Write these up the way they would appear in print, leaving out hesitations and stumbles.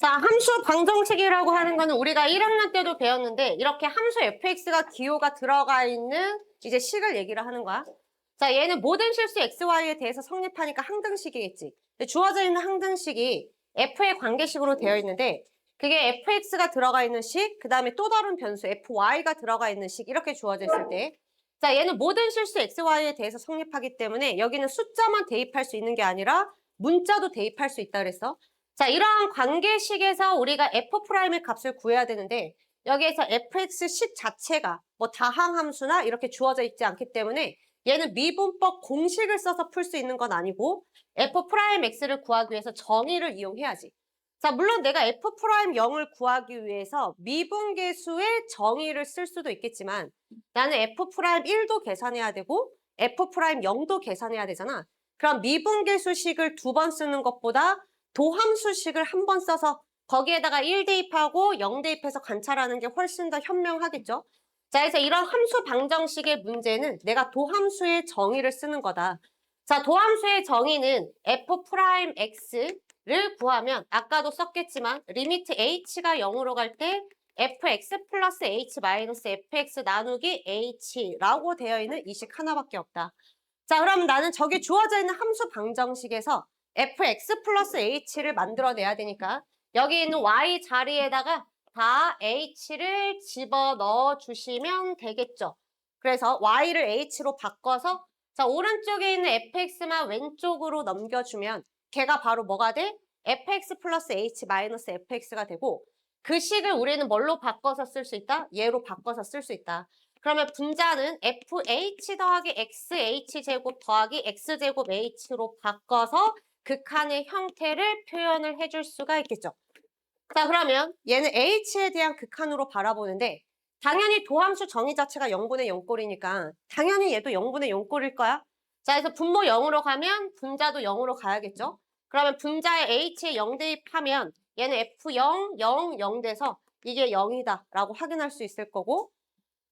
자, 함수 방정식이라고 하는 거는 우리가 1학년 때도 배웠는데 이렇게 함수 fx가 기호가 들어가 있는 이제 식을 얘기를 하는 거야. 자, 얘는 모든 실수 xy에 대해서 성립하니까 항등식이겠지. 근데 주어져 있는 항등식이 f의 관계식으로 되어 있는데 그게 fx가 들어가 있는 식, 그 다음에 또 다른 변수 fy가 들어가 있는 식 이렇게 주어져 있을 때 자, 얘는 모든 실수 xy에 대해서 성립하기 때문에 여기는 숫자만 대입할 수 있는 게 아니라 문자도 대입할 수 있다 그랬어. 자, 이러한 관계식에서 우리가 f'의 값을 구해야 되는데 여기에서 fx식 자체가 뭐 다항함수나 이렇게 주어져 있지 않기 때문에 얘는 미분법 공식을 써서 풀 수 있는 건 아니고 f'x를 구하기 위해서 정의를 이용해야지. 자, 물론 내가 f'0을 구하기 위해서 미분계수의 정의를 쓸 수도 있겠지만 나는 f'1도 계산해야 되고 f'0도 계산해야 되잖아. 그럼 미분계수식을 2번 쓰는 것보다 도함수식을 한 번 써서 거기에다가 1 대입하고 0 대입해서 관찰하는 게 훨씬 더 현명하겠죠. 자, 그래서 이런 함수 방정식의 문제는 내가 도함수의 정의를 쓰는 거다. 자, 도함수의 정의는 f'x를 구하면 아까도 썼겠지만 리미트 h가 0으로 갈 때 fx 플러스 h 마이너스 fx 나누기 h라고 되어 있는 이 식 하나밖에 없다. 자, 그럼 나는 저기 주어져 있는 함수 방정식에서 fx 플러스 h를 만들어내야 되니까 여기 있는 y 자리에다가 다 h를 집어넣어 주시면 되겠죠. 그래서 y를 h로 바꿔서 자, 오른쪽에 있는 fx만 왼쪽으로 넘겨주면 걔가 바로 뭐가 돼? fx 플러스 h 마이너스 fx가 되고 그 식을 우리는 뭘로 바꿔서 쓸 수 있다? 얘로 바꿔서 쓸 수 있다. 그러면 분자는 fh 더하기 xh제곱 더하기 x제곱 h로 바꿔서 극한의 형태를 표현을 해줄 수가 있겠죠. 자, 그러면 얘는 h에 대한 극한으로 바라보는데 당연히 도함수 정의 자체가 0분의 0꼴이니까 당연히 얘도 0분의 0꼴일 거야. 자, 그래서 분모 0으로 가면 분자도 0으로 가야겠죠. 그러면 분자에 h에 0 대입하면 얘는 f0, 0, 0 돼서 이게 0이다 라고 확인할 수 있을 거고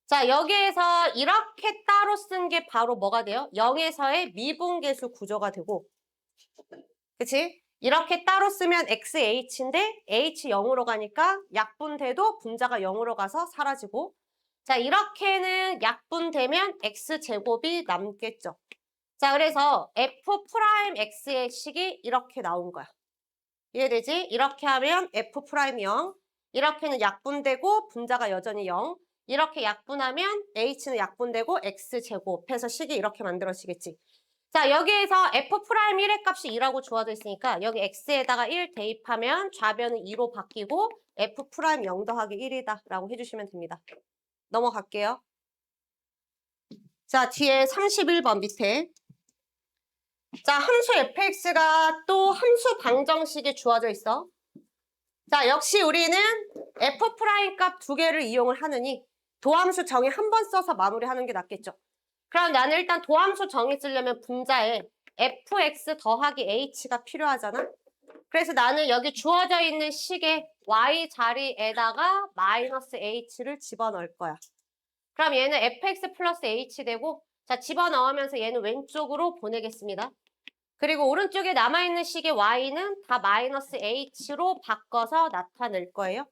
자, 여기에서 이렇게 따로 쓴 게 바로 뭐가 돼요? 0에서의 미분계수 구조가 되고 그치? 이렇게 따로 쓰면 XH인데 H 0으로 가니까 약분돼도 분자가 0으로 가서 사라지고 자, 이렇게는 약분되면 X제곱이 남겠죠. 자, 그래서 F'X의 식이 이렇게 나온 거야. 이해되지? 이렇게 하면 F'0, 이렇게는 약분되고 분자가 여전히 0, 이렇게 약분하면 H는 약분되고 X제곱해서 식이 이렇게 만들어지겠지. 자, 여기에서 F'1의 값이 2라고 주어져 있으니까 여기 X에다가 1 대입하면 좌변은 2로 바뀌고 F'0 더하기 1이다 라고 해주시면 됩니다. 넘어갈게요. 자, 뒤에 31번 밑에 자, 함수 fx가 또 함수 방정식이 주어져 있어. 자, 역시 우리는 f' 값 두 개를 이용을 하느니 도함수 정의 한 번 써서 마무리하는 게 낫겠죠. 그럼 나는 일단 도함수 정의 쓰려면 분자에 fx 더하기 h가 필요하잖아. 그래서 나는 여기 주어져 있는 식의 y 자리에다가 마이너스 h를 집어넣을 거야. 그럼 얘는 fx 플러스 h 되고 자, 집어넣으면서 얘는 왼쪽으로 보내겠습니다. 그리고 오른쪽에 남아있는 식의 y는 다 마이너스 h로 바꿔서 나타낼 거예요.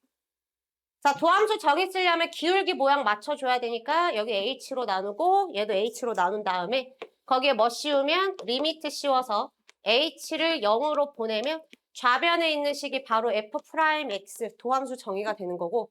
자, 도함수 정의 쓰려면 기울기 모양 맞춰줘야 되니까 여기 h로 나누고 얘도 h로 나눈 다음에 거기에 뭐 씌우면 리미트 씌워서 h를 0으로 보내면 좌변에 있는 식이 바로 f'x 도함수 정의가 되는 거고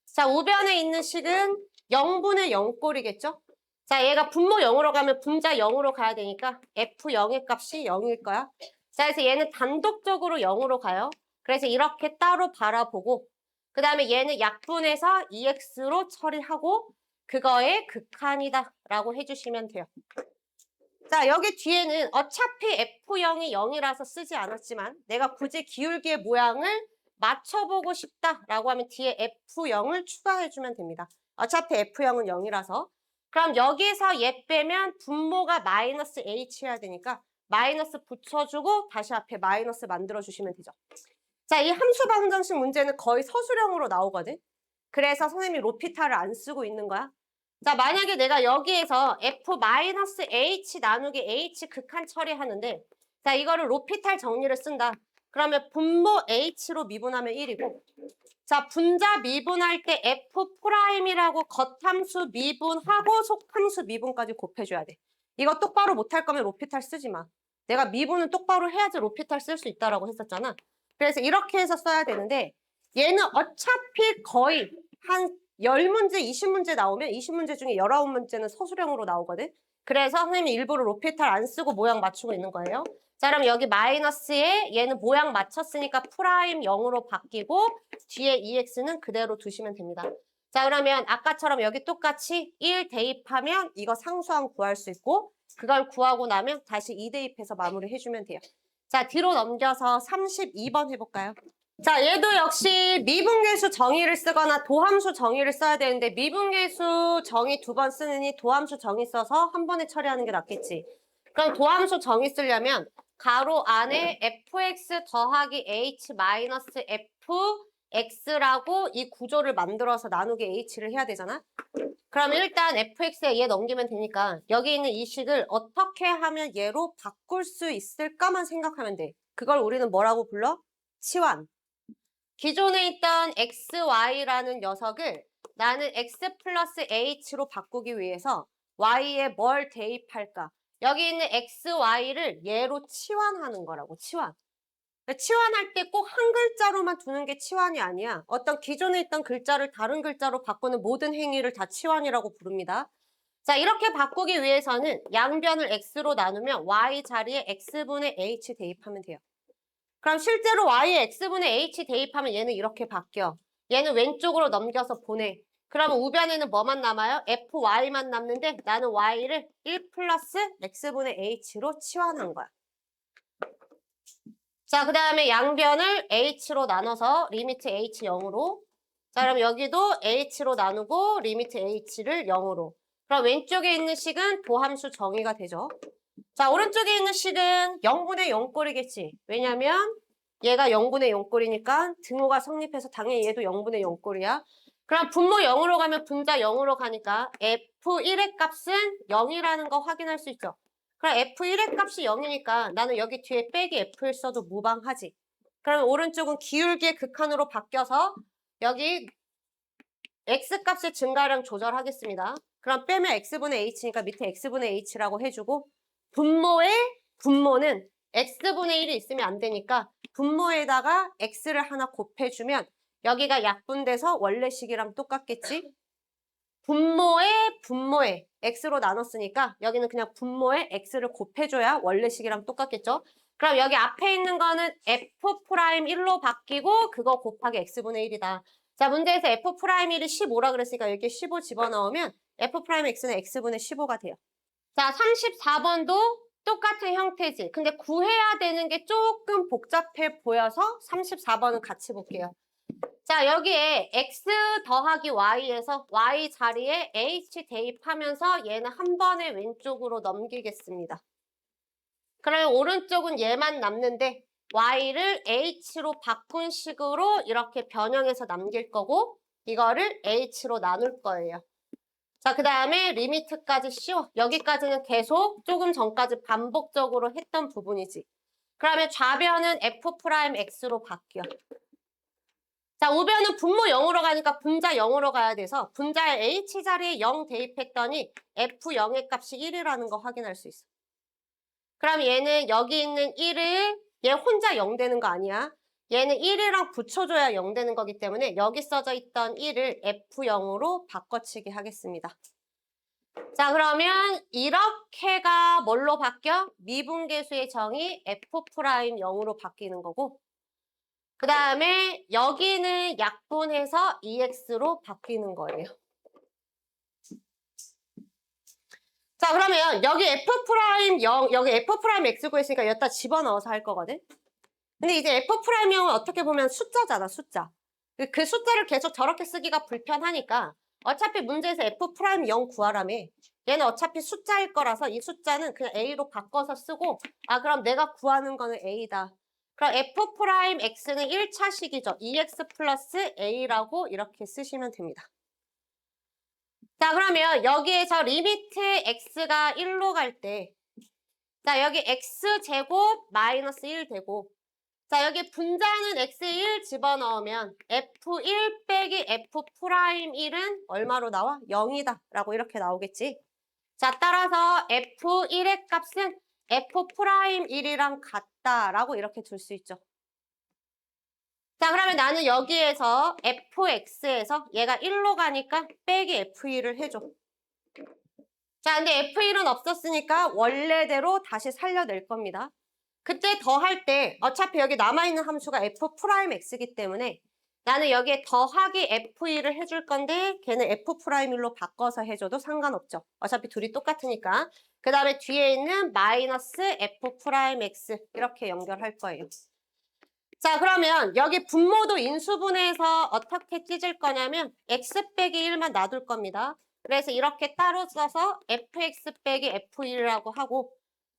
자, 우변에 있는 식은 0분의 0꼴이겠죠? 자, 얘가 분모 0으로 가면 분자 0으로 가야 되니까 f0의 값이 0일 거야. 자, 그래서 얘는 단독적으로 0으로 가요. 그래서 이렇게 따로 바라보고 그 다음에 얘는 약분해서 EX로 처리하고 그거의 극한이다 라고 해주시면 돼요. 자, 여기 뒤에는 어차피 F0이 0이라서 쓰지 않았지만 내가 굳이 기울기의 모양을 맞춰보고 싶다라고 하면 뒤에 F0을 추가해주면 됩니다. 어차피 F0은 0이라서. 그럼 여기서 얘 빼면 분모가 마이너스 H 해야 되니까 마이너스 붙여주고 다시 앞에 마이너스 만들어주시면 되죠. 자, 이 함수 방정식 문제는 거의 서술형으로 나오거든. 그래서 선생님이 로피탈을 안 쓰고 있는 거야. 자, 만약에 내가 여기에서 f-h 나누기 h 극한 처리하는데 자, 이거를 로피탈 정리를 쓴다. 그러면 분모 h로 미분하면 1이고 자, 분자 미분할 때 F'이라고 겉함수 미분하고 속함수 미분까지 곱해줘야 돼. 이거 똑바로 못할 거면 로피탈 쓰지 마. 내가 미분은 똑바로 해야지 로피탈 쓸 수 있다라고 했었잖아. 그래서 이렇게 해서 써야 되는데 얘는 어차피 거의 한 10문제, 20문제 나오면 20문제 중에 19문제는 서술형으로 나오거든. 그래서 선생님이 일부러 로피탈 안 쓰고 모양 맞추고 있는 거예요. 자, 그럼 여기 마이너스에 얘는 모양 맞췄으니까 프라임 0으로 바뀌고 뒤에 EX는 그대로 두시면 됩니다. 자, 그러면 아까처럼 여기 똑같이 1 대입하면 이거 상수항 구할 수 있고 그걸 구하고 나면 다시 2 대입해서 마무리 해주면 돼요. 자, 뒤로 넘겨서 32번 해볼까요? 자, 얘도 역시 미분계수 정의를 쓰거나 도함수 정의를 써야 되는데 미분계수 정의 2번 쓰느니 도함수 정의 써서 한 번에 처리하는 게 낫겠지. 그럼 도함수 정의 쓰려면 가로 안에 fx 더하기 h 마이너스 fx라고 이 구조를 만들어서 나누기 h를 해야 되잖아. 그럼 일단 fx에 얘 넘기면 되니까 여기 있는 이 식을 어떻게 하면 얘로 바꿀 수 있을까만 생각하면 돼. 그걸 우리는 뭐라고 불러? 치환. 기존에 있던 xy라는 녀석을 나는 x 플러스 h로 바꾸기 위해서 y에 뭘 대입할까? 여기 있는 xy를 얘로 치환하는 거라고, 치환. 치환할 때 꼭 한 글자로만 두는 게 치환이 아니야. 어떤 기존에 있던 글자를 다른 글자로 바꾸는 모든 행위를 다 치환이라고 부릅니다. 자, 이렇게 바꾸기 위해서는 양변을 x로 나누면 y 자리에 x분의 h 대입하면 돼요. 그럼 실제로 y에 x분의 h 대입하면 얘는 이렇게 바뀌어. 얘는 왼쪽으로 넘겨서 보내. 그러면 우변에는 뭐만 남아요? fy만 남는데 나는 y를 1 플러스 x분의 h로 치환한 거야. 자, 그 다음에 양변을 h로 나눠서 리미트 h 0으로. 자, 그럼 여기도 h로 나누고 리미트 h를 0으로. 그럼 왼쪽에 있는 식은 도함수 정의가 되죠. 자, 오른쪽에 있는 식은 0분의 0꼴이겠지. 왜냐면 얘가 0분의 0꼴이니까 등호가 성립해서 당연히 얘도 0분의 0꼴이야. 그럼 분모 0으로 가면 분자 0으로 가니까 F1의 값은 0이라는 거 확인할 수 있죠. 그럼 F1의 값이 0이니까 나는 여기 뒤에 빼기 F를 써도 무방하지. 그러면 오른쪽은 기울기의 극한으로 바뀌어서 여기 X값의 증가량 조절하겠습니다. 그럼 빼면 X분의 H니까 밑에 X분의 H라고 해주고 분모의 분모는 X분의 1이 있으면 안 되니까 분모에다가 X를 하나 곱해주면 여기가 약분돼서 원래식이랑 똑같겠지? 분모에 X로 나눴으니까 여기는 그냥 분모에 X를 곱해줘야 원래식이랑 똑같겠죠? 그럼 여기 앞에 있는 거는 F'1로 바뀌고 그거 곱하기 X분의 1이다. 자, 문제에서 F'1이 15라 그랬으니까 여기 15 집어넣으면 F'X는 X분의 15가 돼요. 자, 34번도 똑같은 형태지. 근데 구해야 되는 게 조금 복잡해 보여서 34번은 같이 볼게요. 자, 여기에 x 더하기 y에서 y 자리에 h 대입하면서 얘는 한 번에 왼쪽으로 넘기겠습니다. 그러면 오른쪽은 얘만 남는데 y를 h로 바꾼 식으로 이렇게 변형해서 남길 거고 이거를 h로 나눌 거예요. 자, 그 다음에 리미트까지 씌워. 여기까지는 계속 조금 전까지 반복적으로 했던 부분이지. 그러면 좌변은 F'X로 바뀌어. 자, 우변은 분모 0으로 가니까 분자 0으로 가야 돼서 분자의 H 자리에 0 대입했더니 F0의 값이 1이라는 거 확인할 수 있어. 그럼 얘는 여기 있는 1을 얘 혼자 0 되는 거 아니야. 얘는 1이랑 붙여줘야 0 되는 거기 때문에 여기 써져 있던 1을 F0으로 바꿔치기 하겠습니다. 자, 그러면 이렇게가 뭘로 바뀌어? 미분계수의 정의 F'0으로 바뀌는 거고 그 다음에 여기는 약분해서 EX로 바뀌는 거예요. 자, 그러면 여기 F'0, 여기 F'X 구했으니까 여기다 집어넣어서 할 거거든? 근데 이제 F'X은 어떻게 보면 숫자잖아, 숫자. 그 숫자를 계속 저렇게 쓰기가 불편하니까 어차피 문제에서 F'X 구하라며. 얘는 어차피 숫자일 거라서 이 숫자는 그냥 A로 바꿔서 쓰고 아, 그럼 내가 구하는 거는 A다. 그럼 F'X는 1차식이죠. EX 플러스 A라고 이렇게 쓰시면 됩니다. 자, 그러면 여기에서 리미트 X가 1로 갈 때 자, 여기 X제곱 마이너스 1 되고 자, 여기 분자는 x1 집어넣으면 f1 빼기 f'1은 얼마로 나와? 0이다 라고 이렇게 나오겠지. 자, 따라서 f1의 값은 f'1이랑 같다라고 이렇게 둘 수 있죠. 자, 그러면 나는 여기에서 fx에서 얘가 1로 가니까 빼기 f1을 해줘. 자, 근데 f1은 없었으니까 원래대로 다시 살려낼 겁니다. 그때 더할 때 어차피 여기 남아있는 함수가 f'x이기 때문에 나는 여기에 더하기 f1을 해줄 건데 걔는 f'1로 바꿔서 해줘도 상관없죠. 어차피 둘이 똑같으니까. 그 다음에 뒤에 있는 마이너스 f'x 이렇게 연결할 거예요. 자, 그러면 여기 분모도 인수분해에서 어떻게 찢을 거냐면 x 빼기 1만 놔둘 겁니다. 그래서 이렇게 따로 써서 fx 빼기 f1이라고 하고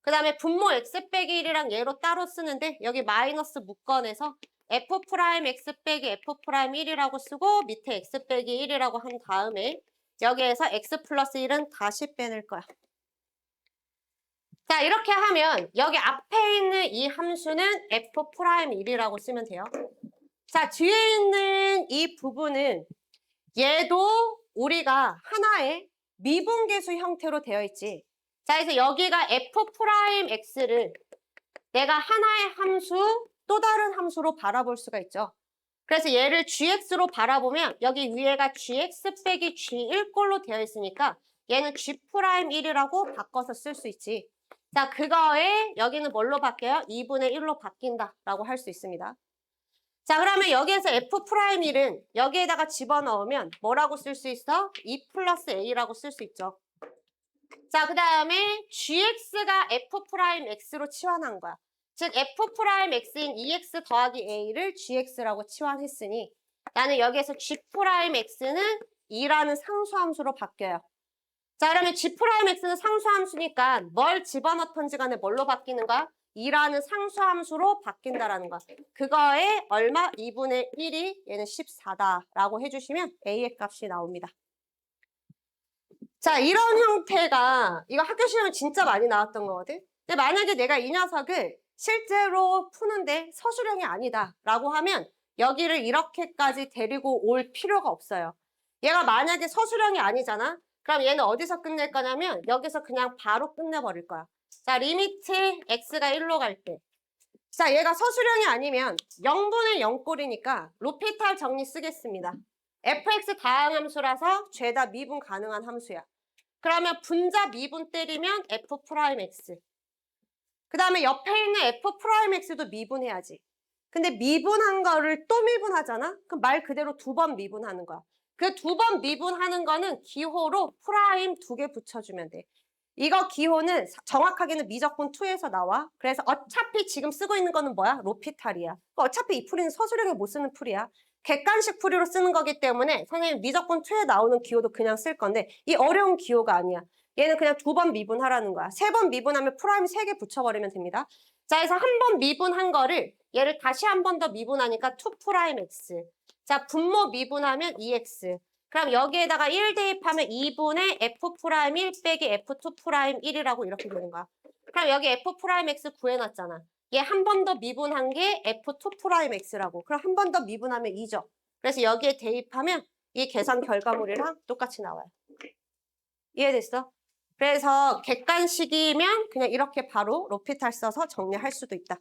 그 다음에 분모 x 빼기 1이랑 얘로 따로 쓰는데 여기 마이너스 묶어내서 f'x 빼기 f'1이라고 쓰고 밑에 x 빼기 1이라고 한 다음에 여기에서 x 플러스 1은 다시 빼낼 거야. 자, 이렇게 하면 여기 앞에 있는 이 함수는 f'1이라고 쓰면 돼요. 자, 뒤에 있는 이 부분은 얘도 우리가 하나의 미분계수 형태로 되어 있지. 자, 그래서 여기가 f'x를 내가 하나의 함수, 또 다른 함수로 바라볼 수가 있죠. 그래서 얘를 gx로 바라보면 여기 위에가 gx 빼기 g1꼴로 되어 있으니까 얘는 g'1이라고 바꿔서 쓸 수 있지. 자, 그거에 여기는 뭘로 바뀌어요? 2분의 1로 바뀐다라고 할 수 있습니다. 자, 그러면 여기에서 f'1은 여기에다가 집어넣으면 뭐라고 쓸 수 있어? 2 플러스 a라고 쓸 수 있죠. 자, 그 다음에 gx가 f'x로 치환한 거야. 즉 f'x인 2x 더하기 a를 gx라고 치환했으니 나는 여기에서 g'x는 2라는 상수함수로 바뀌어요. 자, 그러면 g'x는 상수함수니까 뭘 집어넣던지 간에 뭘로 바뀌는 거야? 2라는 상수함수로 바뀐다라는 거야. 그거에 얼마? 2분의 1이 얘는 14다라고 해주시면 a의 값이 나옵니다. 자, 이런 형태가 이거 학교 시험에 진짜 많이 나왔던 거거든. 근데 만약에 내가 이 녀석을 실제로 푸는데 서술형이 아니다라고 하면 여기를 이렇게까지 데리고 올 필요가 없어요. 얘가 만약에 서술형이 아니잖아. 그럼 얘는 어디서 끝낼 거냐면 여기서 그냥 바로 끝내버릴 거야. 자, 리미트 x가 1로 갈 때. 자, 얘가 서술형이 아니면 0분의 0꼴이니까 로피탈 정리 쓰겠습니다. fx 다항함수라서 죄다 미분 가능한 함수야. 그러면 분자 미분 때리면 f'x. 그 다음에 옆에 있는 f'x도 미분해야지. 근데 미분한 거를 또 미분하잖아? 그럼 말 그대로 2번 미분하는 거야. 그 2번 미분하는 거는 기호로 프라임 2개 붙여주면 돼. 이거 기호는 정확하게는 미적분 2에서 나와. 그래서 어차피 지금 쓰고 있는 거는 뭐야? 로피탈이야. 어차피 이 풀이는 서술형에 못 쓰는 풀이야. 객관식 풀이로 쓰는 거기 때문에 선생님 미적분 2에 나오는 기호도 그냥 쓸 건데 이 어려운 기호가 아니야. 얘는 그냥 2번 미분하라는 거야. 3번 미분하면 프라임 3개 붙여버리면 됩니다. 자, 그래서 한 번 미분한 거를 얘를 다시 한 번 더 미분하니까 2'x. 자, 분모 미분하면 2x. 그럼 여기에다가 1 대입하면 2분의 f'1 빼기 f2'1이라고 이렇게 되는 거야. 그럼 여기 f'x 구해놨잖아. 얘 한 번 더 미분한 게 f2'x라고. 그럼 한 번 더 미분하면 2죠. 그래서 여기에 대입하면 이 계산 결과물이랑 똑같이 나와요. 이해됐어? 그래서 객관식이면 그냥 이렇게 바로 로피탈 써서 정리할 수도 있다.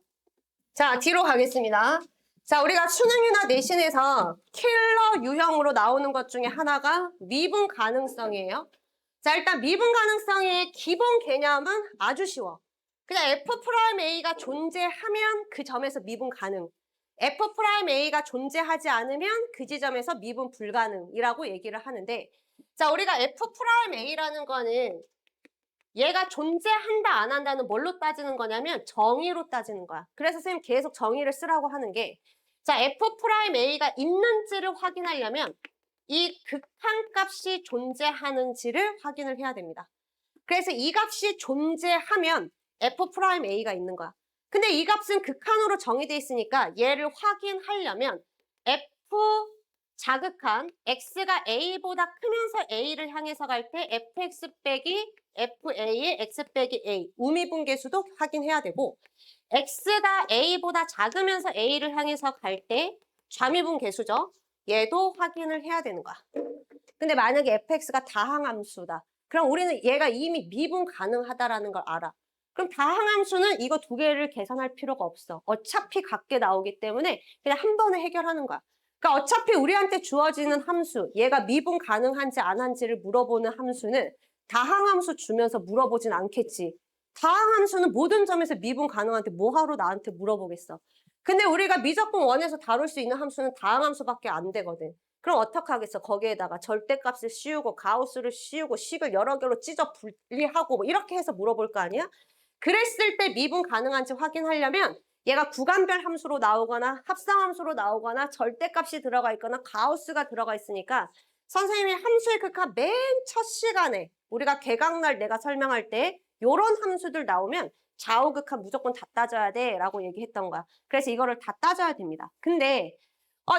자, 뒤로 가겠습니다. 자, 우리가 수능이나 내신에서 킬러 유형으로 나오는 것 중에 하나가 미분 가능성이에요. 자, 일단 미분 가능성의 기본 개념은 아주 쉬워. 그냥 f'a가 존재하면 그 점에서 미분 가능. f'a가 존재하지 않으면 그 지점에서 미분 불가능이라고 얘기를 하는데 자, 우리가 f'a라는 거는 얘가 존재한다 안 한다는 뭘로 따지는 거냐면 정의로 따지는 거야. 그래서 선생님 계속 정의를 쓰라고 하는 게 자, f'a가 있는지를 확인하려면 이 극한값이 존재하는지를 확인을 해야 됩니다. 그래서 이 값이 존재하면 f'a가 있는 거야. 근데 이 값은 극한으로 정의돼 있으니까 얘를 확인하려면 f 자극한 x가 a보다 크면서 a를 향해서 갈 때 fx 빼기 fa의 x 빼기 a 우미분계수도 확인해야 되고 x가 a보다 작으면서 a를 향해서 갈 때 좌미분계수죠. 얘도 확인을 해야 되는 거야. 근데 만약에 fx가 다항함수다. 그럼 우리는 얘가 이미 미분 가능하다라는 걸 알아. 그럼 다항함수는 이거 두 개를 계산할 필요가 없어. 어차피 같게 나오기 때문에 그냥 한 번에 해결하는 거야. 그러니까 어차피 우리한테 주어지는 함수, 얘가 미분 가능한지 안 한지를 물어보는 함수는 다항함수 주면서 물어보진 않겠지. 다항함수는 모든 점에서 미분 가능한데 뭐하러 나한테 물어보겠어. 근데 우리가 미적분 원에서 다룰 수 있는 함수는 다항함수밖에 안 되거든. 그럼 어떻게 하겠어? 거기에다가 절대값을 씌우고 가우스를 씌우고 식을 여러 개로 찢어 분리하고 뭐 이렇게 해서 물어볼 거 아니야? 그랬을 때 미분 가능한지 확인하려면 얘가 구간별 함수로 나오거나 합성함수로 나오거나 절대값이 들어가 있거나 가우스가 들어가 있으니까 선생님이 함수의 극한 맨 첫 시간에 우리가 개강날 내가 설명할 때 요런 함수들 나오면 좌우극한 무조건 다 따져야 돼 라고 얘기했던 거야. 그래서 이거를 다 따져야 됩니다. 근데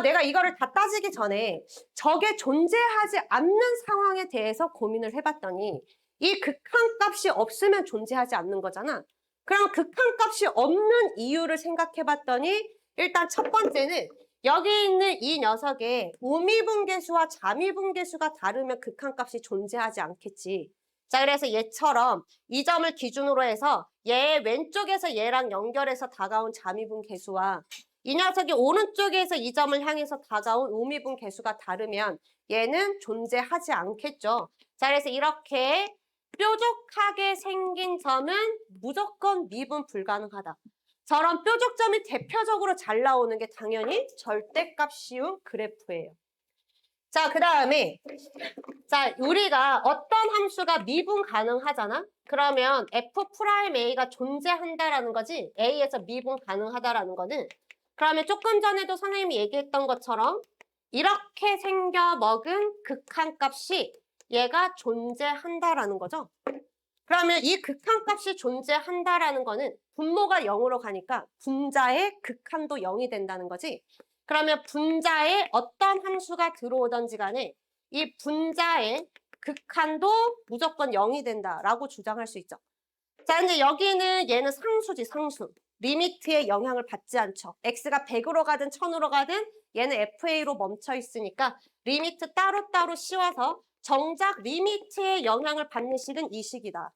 내가 이거를 다 따지기 전에 저게 존재하지 않는 상황에 대해서 고민을 해봤더니 이 극한값이 없으면 존재하지 않는 거잖아. 그럼 극한값이 없는 이유를 생각해봤더니 일단 첫 번째는 여기 있는 이 녀석의 우미분계수와 자미분계수가 다르면 극한값이 존재하지 않겠지. 자, 그래서 얘처럼 이 점을 기준으로 해서 얘 왼쪽에서 얘랑 연결해서 다가온 자미분계수와 이 녀석이 오른쪽에서 이 점을 향해서 다가온 우미분 계수가 다르면 얘는 존재하지 않겠죠. 자, 그래서 이렇게 뾰족하게 생긴 점은 무조건 미분 불가능하다. 저런 뾰족점이 대표적으로 잘 나오는 게 당연히 절대값 씌운 그래프예요. 자, 그 다음에 자, 우리가 어떤 함수가 미분 가능하잖아? 그러면 f'A가 존재한다라는 거지 A에서 미분 가능하다라는 거는 그러면 조금 전에도 선생님이 얘기했던 것처럼 이렇게 생겨 먹은 극한값이 얘가 존재한다라는 거죠. 그러면 이 극한값이 존재한다라는 거는 분모가 0으로 가니까 분자의 극한도 0이 된다는 거지. 그러면 분자에 어떤 함수가 들어오던지 간에 이 분자의 극한도 무조건 0이 된다라고 주장할 수 있죠. 자, 이제 여기는 얘는 상수지, 상수. 리미트에 영향을 받지 않죠. x가 100으로 가든 1000으로 가든 얘는 FA로 멈춰 있으니까 리미트 따로따로 씌워서 정작 리미트에 영향을 받는 식은 이 식이다.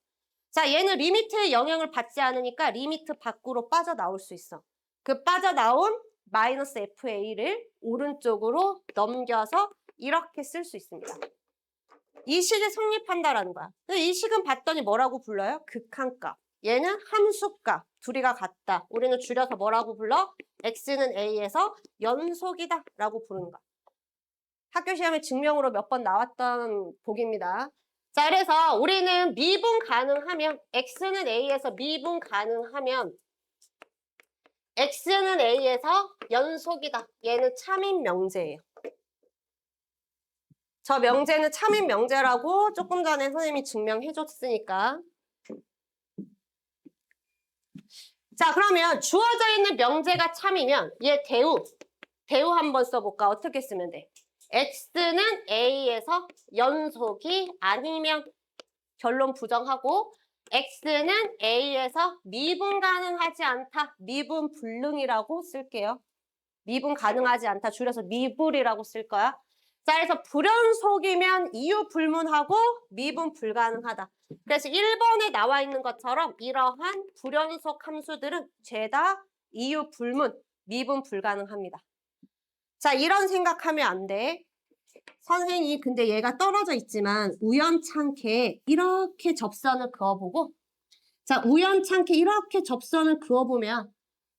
자, 얘는 리미트에 영향을 받지 않으니까 리미트 밖으로 빠져나올 수 있어. 그 빠져나온 마이너스 FA를 오른쪽으로 넘겨서 이렇게 쓸 수 있습니다. 이 식이 성립한다라는 거야. 이 식은 봤더니 뭐라고 불러요? 극한값. 얘는 함수값. 둘이가 같다. 우리는 줄여서 뭐라고 불러? x는 a에서 연속이다 라고 부르는 거야. 학교 시험에 증명으로 몇 번 나왔던 복입니다. 자, 그래서 우리는 미분 가능하면 x는 a에서 미분 가능하면 x는 a에서 연속이다. 얘는 참인 명제예요. 저 명제는 참인 명제라고 조금 전에 선생님이 증명해 줬으니까. 자, 그러면 주어져 있는 명제가 참이면 얘 대우 한번 써볼까? 어떻게 쓰면 돼? x는 a에서 연속이 아니면 결론 부정하고 x는 a에서 미분 가능하지 않다. 미분 불능이라고 쓸게요. 미분 가능하지 않다. 줄여서 미불이라고 쓸 거야. 자, 그래서 불연속이면 이유 불문하고 미분 불가능하다. 그래서 1번에 나와 있는 것처럼 이러한 불연속 함수들은 죄다 이유 불문, 미분 불가능합니다. 자, 이런 생각하면 안 돼. 선생님이 근데 얘가 떨어져 있지만 우연찮게 이렇게 접선을 그어보고 자, 우연찮게 이렇게 접선을 그어보면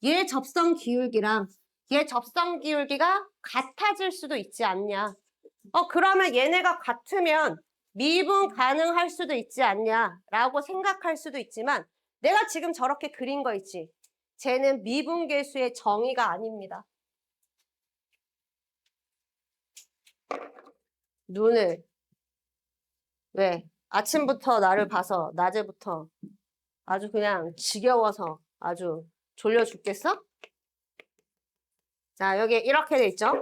얘 접선 기울기랑 얘 접선 기울기가 같아질 수도 있지 않냐. 그러면 얘네가 같으면 미분 가능할 수도 있지 않냐라고 생각할 수도 있지만 내가 지금 저렇게 그린 거 있지. 쟤는 미분계수의 정의가 아닙니다. 눈을 왜? 아침부터 나를 봐서 낮에부터 아주 그냥 지겨워서 아주 졸려 죽겠어? 자, 여기 이렇게 돼 있죠?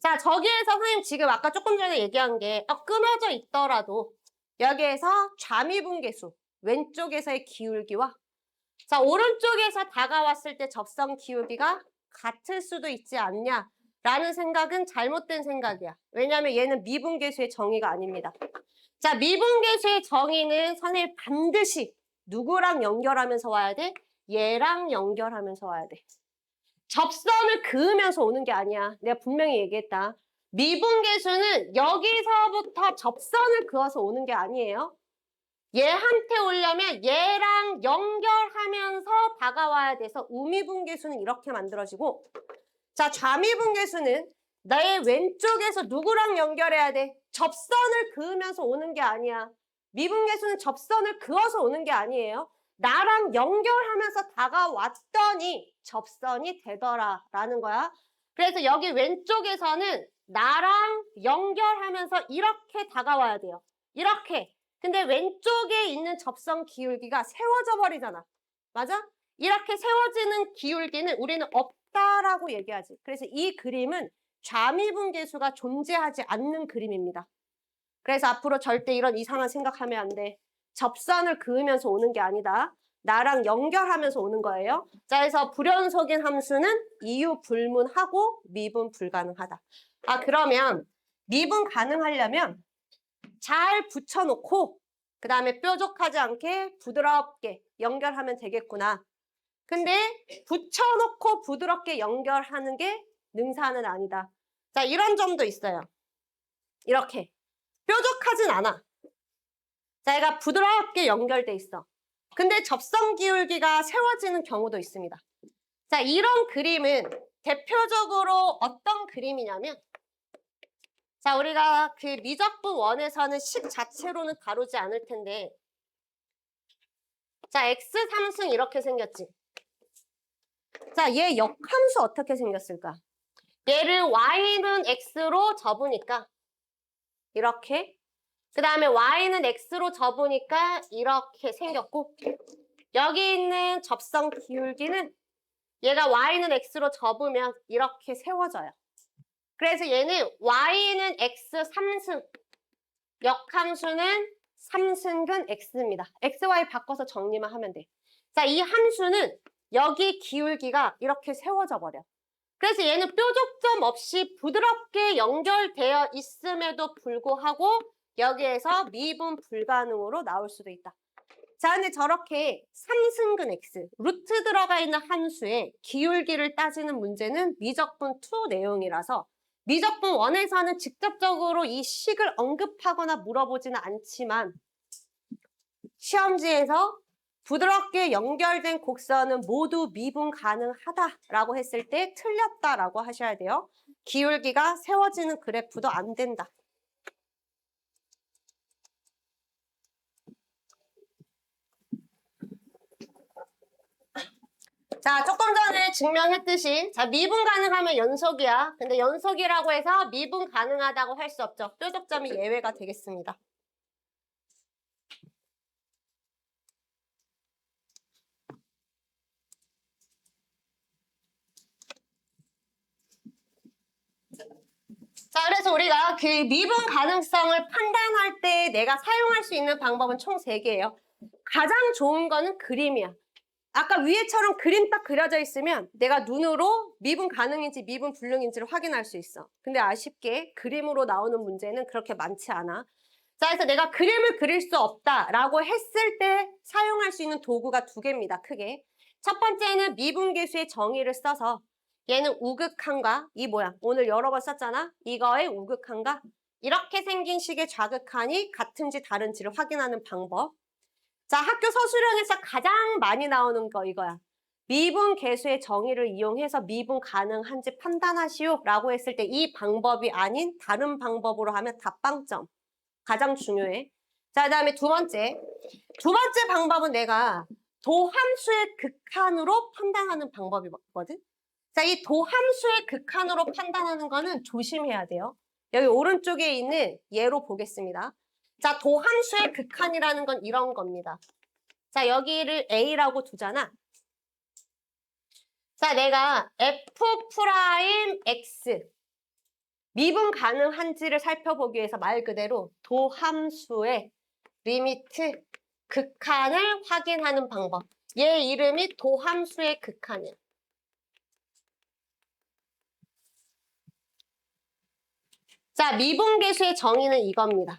자, 저기에서 선생님 지금 아까 조금 전에 얘기한 게 끊어져 있더라도 여기에서 좌미분계수, 왼쪽에서의 기울기와 자, 오른쪽에서 다가왔을 때 접선 기울기가 같을 수도 있지 않냐라는 생각은 잘못된 생각이야. 왜냐하면 얘는 미분계수의 정의가 아닙니다. 자, 미분계수의 정의는 선생님 반드시 누구랑 연결하면서 와야 돼? 얘랑 연결하면서 와야 돼. 접선을 그으면서 오는 게 아니야. 내가 분명히 얘기했다. 미분계수는 여기서부터 접선을 그어서 오는 게 아니에요. 얘한테 오려면 얘랑 연결하면서 다가와야 돼서 우미분계수는 이렇게 만들어지고 자, 좌미분계수는 나의 왼쪽에서 누구랑 연결해야 돼? 접선을 그으면서 오는 게 아니야. 미분계수는 접선을 그어서 오는 게 아니에요. 나랑 연결하면서 다가왔더니 접선이 되더라라는 거야. 그래서 여기 왼쪽에서는 나랑 연결하면서 이렇게 다가와야 돼요. 이렇게. 근데 왼쪽에 있는 접선 기울기가 세워져 버리잖아. 맞아? 이렇게 세워지는 기울기는 우리는 없다라고 얘기하지. 그래서 이 그림은 좌미분계수가 존재하지 않는 그림입니다. 그래서 앞으로 절대 이런 이상한 생각하면 안 돼. 접선을 그으면서 오는 게 아니다. 나랑 연결하면서 오는 거예요. 자, 그래서 불연속인 함수는 이유 불문하고 미분 불가능하다. 아, 그러면 미분 가능하려면 잘 붙여놓고 그 다음에 뾰족하지 않게 부드럽게 연결하면 되겠구나. 근데 붙여놓고 부드럽게 연결하는 게 능사는 아니다. 자, 이런 점도 있어요. 이렇게 뾰족하진 않아. 자, 얘가 부드럽게 연결돼 있어. 근데 접선 기울기가 세워지는 경우도 있습니다. 자, 이런 그림은 대표적으로 어떤 그림이냐면 자, 우리가 그 미적분 원에서는 식 자체로는 다루지 않을 텐데 자, x3승 이렇게 생겼지. 자, 얘 역함수 어떻게 생겼을까? 얘를 y는 x로 접으니까 이렇게 그 다음에 y는 x로 접으니까 이렇게 생겼고 여기 있는 접선 기울기는 얘가 y는 x로 접으면 이렇게 세워져요. 그래서 얘는 y는 x 3승 역함수는 3승근 x입니다. xy 바꿔서 정리만 하면 돼. 자, 이 함수는 여기 기울기가 이렇게 세워져 버려. 그래서 얘는 뾰족점 없이 부드럽게 연결되어 있음에도 불구하고 여기에서 미분 불가능으로 나올 수도 있다. 자, 근데 저렇게 3승근 x, 루트 들어가 있는 함수의 기울기를 따지는 문제는 미적분 2 내용이라서 미적분 1에서는 직접적으로 이 식을 언급하거나 물어보지는 않지만 시험지에서 부드럽게 연결된 곡선은 모두 미분 가능하다라고 했을 때 틀렸다라고 하셔야 돼요. 기울기가 세워지는 그래프도 안 된다. 자, 조금 전에 증명했듯이 자, 미분 가능하면 연속이야. 근데 연속이라고 해서 미분 가능하다고 할 수 없죠. 뾰족점이 예외가 되겠습니다. 자, 그래서 우리가 그 미분 가능성을 판단할 때 내가 사용할 수 있는 방법은 총 3개예요. 가장 좋은 거는 그림이야. 아까 위에처럼 그림 딱 그려져 있으면 내가 눈으로 미분 가능인지 미분 불능인지를 확인할 수 있어. 근데 아쉽게 그림으로 나오는 문제는 그렇게 많지 않아. 자, 그래서 내가 그림을 그릴 수 없다라고 했을 때 사용할 수 있는 도구가 2개입니다. 크게. 첫 번째는 미분계수의 정의를 써서 얘는 우극한과 이 모양 오늘 여러 번 썼잖아. 이거의 우극한과 이렇게 생긴 식의 좌극한이 같은지 다른지를 확인하는 방법. 자, 학교 서술형에서 가장 많이 나오는 거 이거야. 미분 계수의 정의를 이용해서 미분 가능한지 판단하시오 라고 했을 때 이 방법이 아닌 다른 방법으로 하면 다 빵점. 가장 중요해. 자, 그다음에 두 번째 방법은 내가 도함수의 극한으로 판단하는 방법이거든. 자, 이 도함수의 극한으로 판단하는 거는 조심해야 돼요. 여기 오른쪽에 있는 예로 보겠습니다. 자, 도함수의 극한이라는 건 이런 겁니다. 자, 여기를 A라고 두잖아. 자, 내가 F 프라임 X 미분 가능한지를 살펴보기 위해서 말 그대로 도함수의 리미트 극한을 확인하는 방법. 얘 이름이 도함수의 극한이야. 자, 미분계수의 정의는 이겁니다.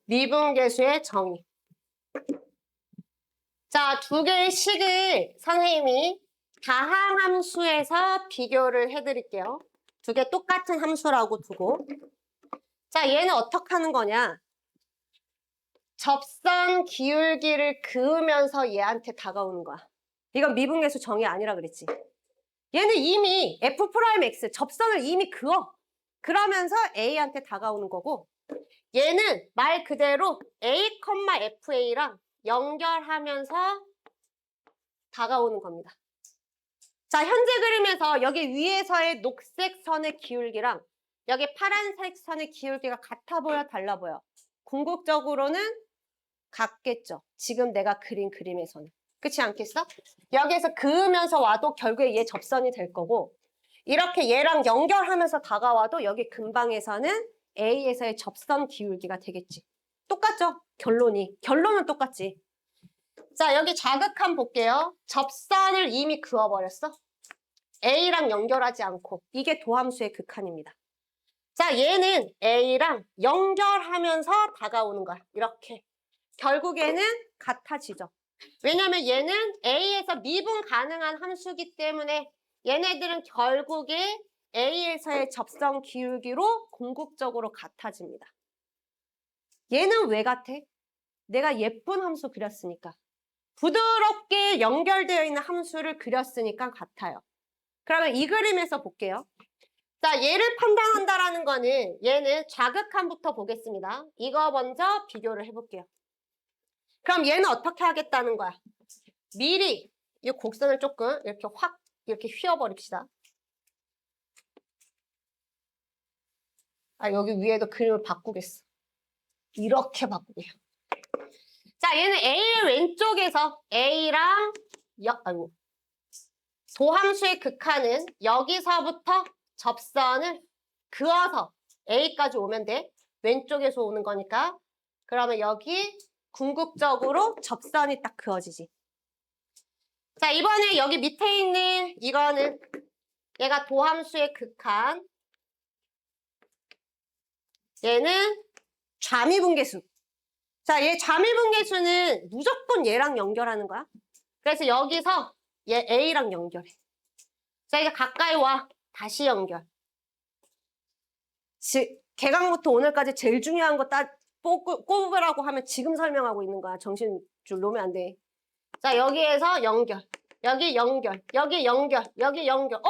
미분계수의 정의. 자, 두 개의 식을 선생님이 다항함수에서 비교를 해드릴게요. 두 개 똑같은 함수라고 두고. 자, 얘는 어떻게 하는 거냐? 접선 기울기를 그으면서 얘한테 다가오는 거야. 이건 미분계수 정의 아니라 그랬지. 얘는 이미 F'X, 접선을 이미 그어. 그러면서 A한테 다가오는 거고, 얘는 말 그대로 A, FA랑 연결하면서 다가오는 겁니다. 자, 현재 그림에서 여기 위에서의 녹색 선의 기울기랑 여기 파란색 선의 기울기가 같아 보여, 달라 보여? 궁극적으로는 같겠죠. 지금 내가 그린 그림에서는. 그렇지 않겠어? 여기에서 그으면서 와도 결국에 얘 접선이 될 거고, 이렇게 얘랑 연결하면서 다가와도 여기 근방에서는 A에서의 접선 기울기가 되겠지. 똑같죠? 결론은 똑같지. 자, 여기 자극함 볼게요. 접선을 이미 그어버렸어. A랑 연결하지 않고. 이게 도함수의 극한입니다. 자, 얘는 A랑 연결하면서 다가오는 거야. 이렇게. 결국에는 같아지죠. 왜냐면 얘는 A에서 미분 가능한 함수기 때문에 얘네들은 결국에 A에서의 접선 기울기로 궁극적으로 같아집니다. 얘는 왜 같아? 내가 예쁜 함수 그렸으니까. 부드럽게 연결되어 있는 함수를 그렸으니까 같아요. 그러면 이 그림에서 볼게요. 자, 얘를 판단한다라는 거는 얘는 자극함부터 보겠습니다. 이거 먼저 비교를 해볼게요. 그럼 얘는 어떻게 하겠다는 거야? 미리 이 곡선을 조금 이렇게 확 이렇게 휘어버립시다. 아, 여기 위에도 그림을 바꾸겠어. 이렇게 바꾸게요. 자, 얘는 A의 왼쪽에서 A랑 도함수의 극한은 여기서부터 접선을 그어서 A까지 오면 돼. 왼쪽에서 오는 거니까. 그러면 여기 궁극적으로 접선이 딱 그어지지. 자, 이번에 여기 밑에 있는 이거는 얘가 도함수의 극한. 얘는 좌미분계수. 자, 얘 좌미분계수는 무조건 얘랑 연결하는 거야. 그래서 여기서 얘 A랑 연결해. 자, 이제 가까이 와. 다시 연결. 개강부터 오늘까지 제일 중요한 거 꼽으라고 하면 지금 설명하고 있는 거야. 정신줄 놓으면 안 돼. 자, 여기에서 연결. 여기 연결. 여기 연결. 여기 연결.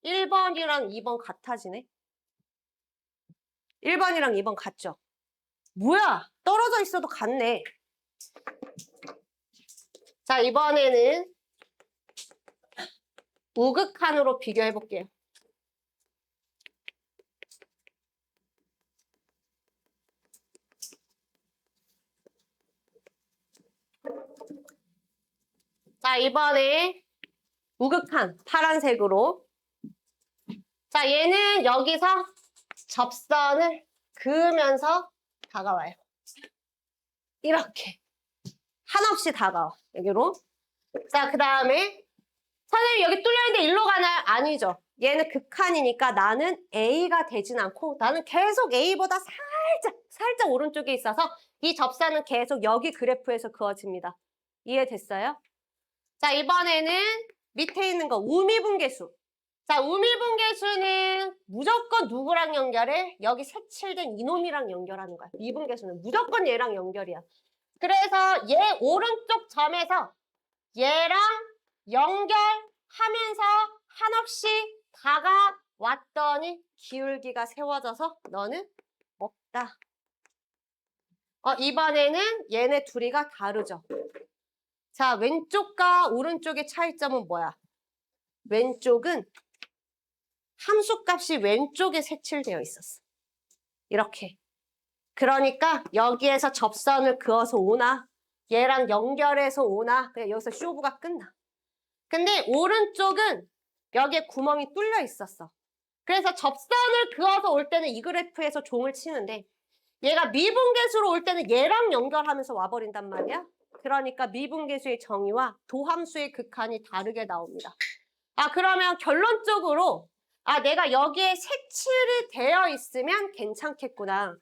1번이랑 2번 같아지네. 1번이랑 2번 같죠? 뭐야? 떨어져 있어도 같네. 자, 이번에는 우극한으로 비교해 볼게요. 자, 이번에 우극한 파란색으로. 자, 얘는 여기서 접선을 그으면서 다가와요. 이렇게. 한없이 다가와. 여기로. 자, 그 다음에 선생님 여기 뚫려있는데 일로 가나요? 아니죠. 얘는 극한이니까 나는 A가 되진 않고 나는 계속 A보다 살짝 오른쪽에 있어서 이 접선은 계속 여기 그래프에서 그어집니다. 이해됐어요? 자, 이번에는 밑에 있는 거 우미분계수. 자, 우미분계수는 무조건 누구랑 연결해? 여기 색칠된 이놈이랑 연결하는 거야. 미분계수는 무조건 얘랑 연결이야. 그래서 얘 오른쪽 점에서 얘랑 연결하면서 한없이 다가왔더니 기울기가 세워져서 너는 없다. 이번에는 얘네 둘이가 다르죠. 자, 왼쪽과 오른쪽의 차이점은 뭐야? 왼쪽은 함수값이 왼쪽에 색칠되어 있었어. 이렇게. 그러니까 여기에서 접선을 그어서 오나 얘랑 연결해서 오나? 그냥 여기서 쇼부가 끝나. 근데 오른쪽은 여기에 구멍이 뚫려 있었어. 그래서 접선을 그어서 올 때는 이 그래프에서 종을 치는데 얘가 미분계수로 올 때는 얘랑 연결하면서 와버린단 말이야. 그러니까 미분계수의 정의와 도함수의 극한이 다르게 나옵니다. 아, 그러면 결론적으로 내가 여기에 색칠이 되어 있으면 괜찮겠구나.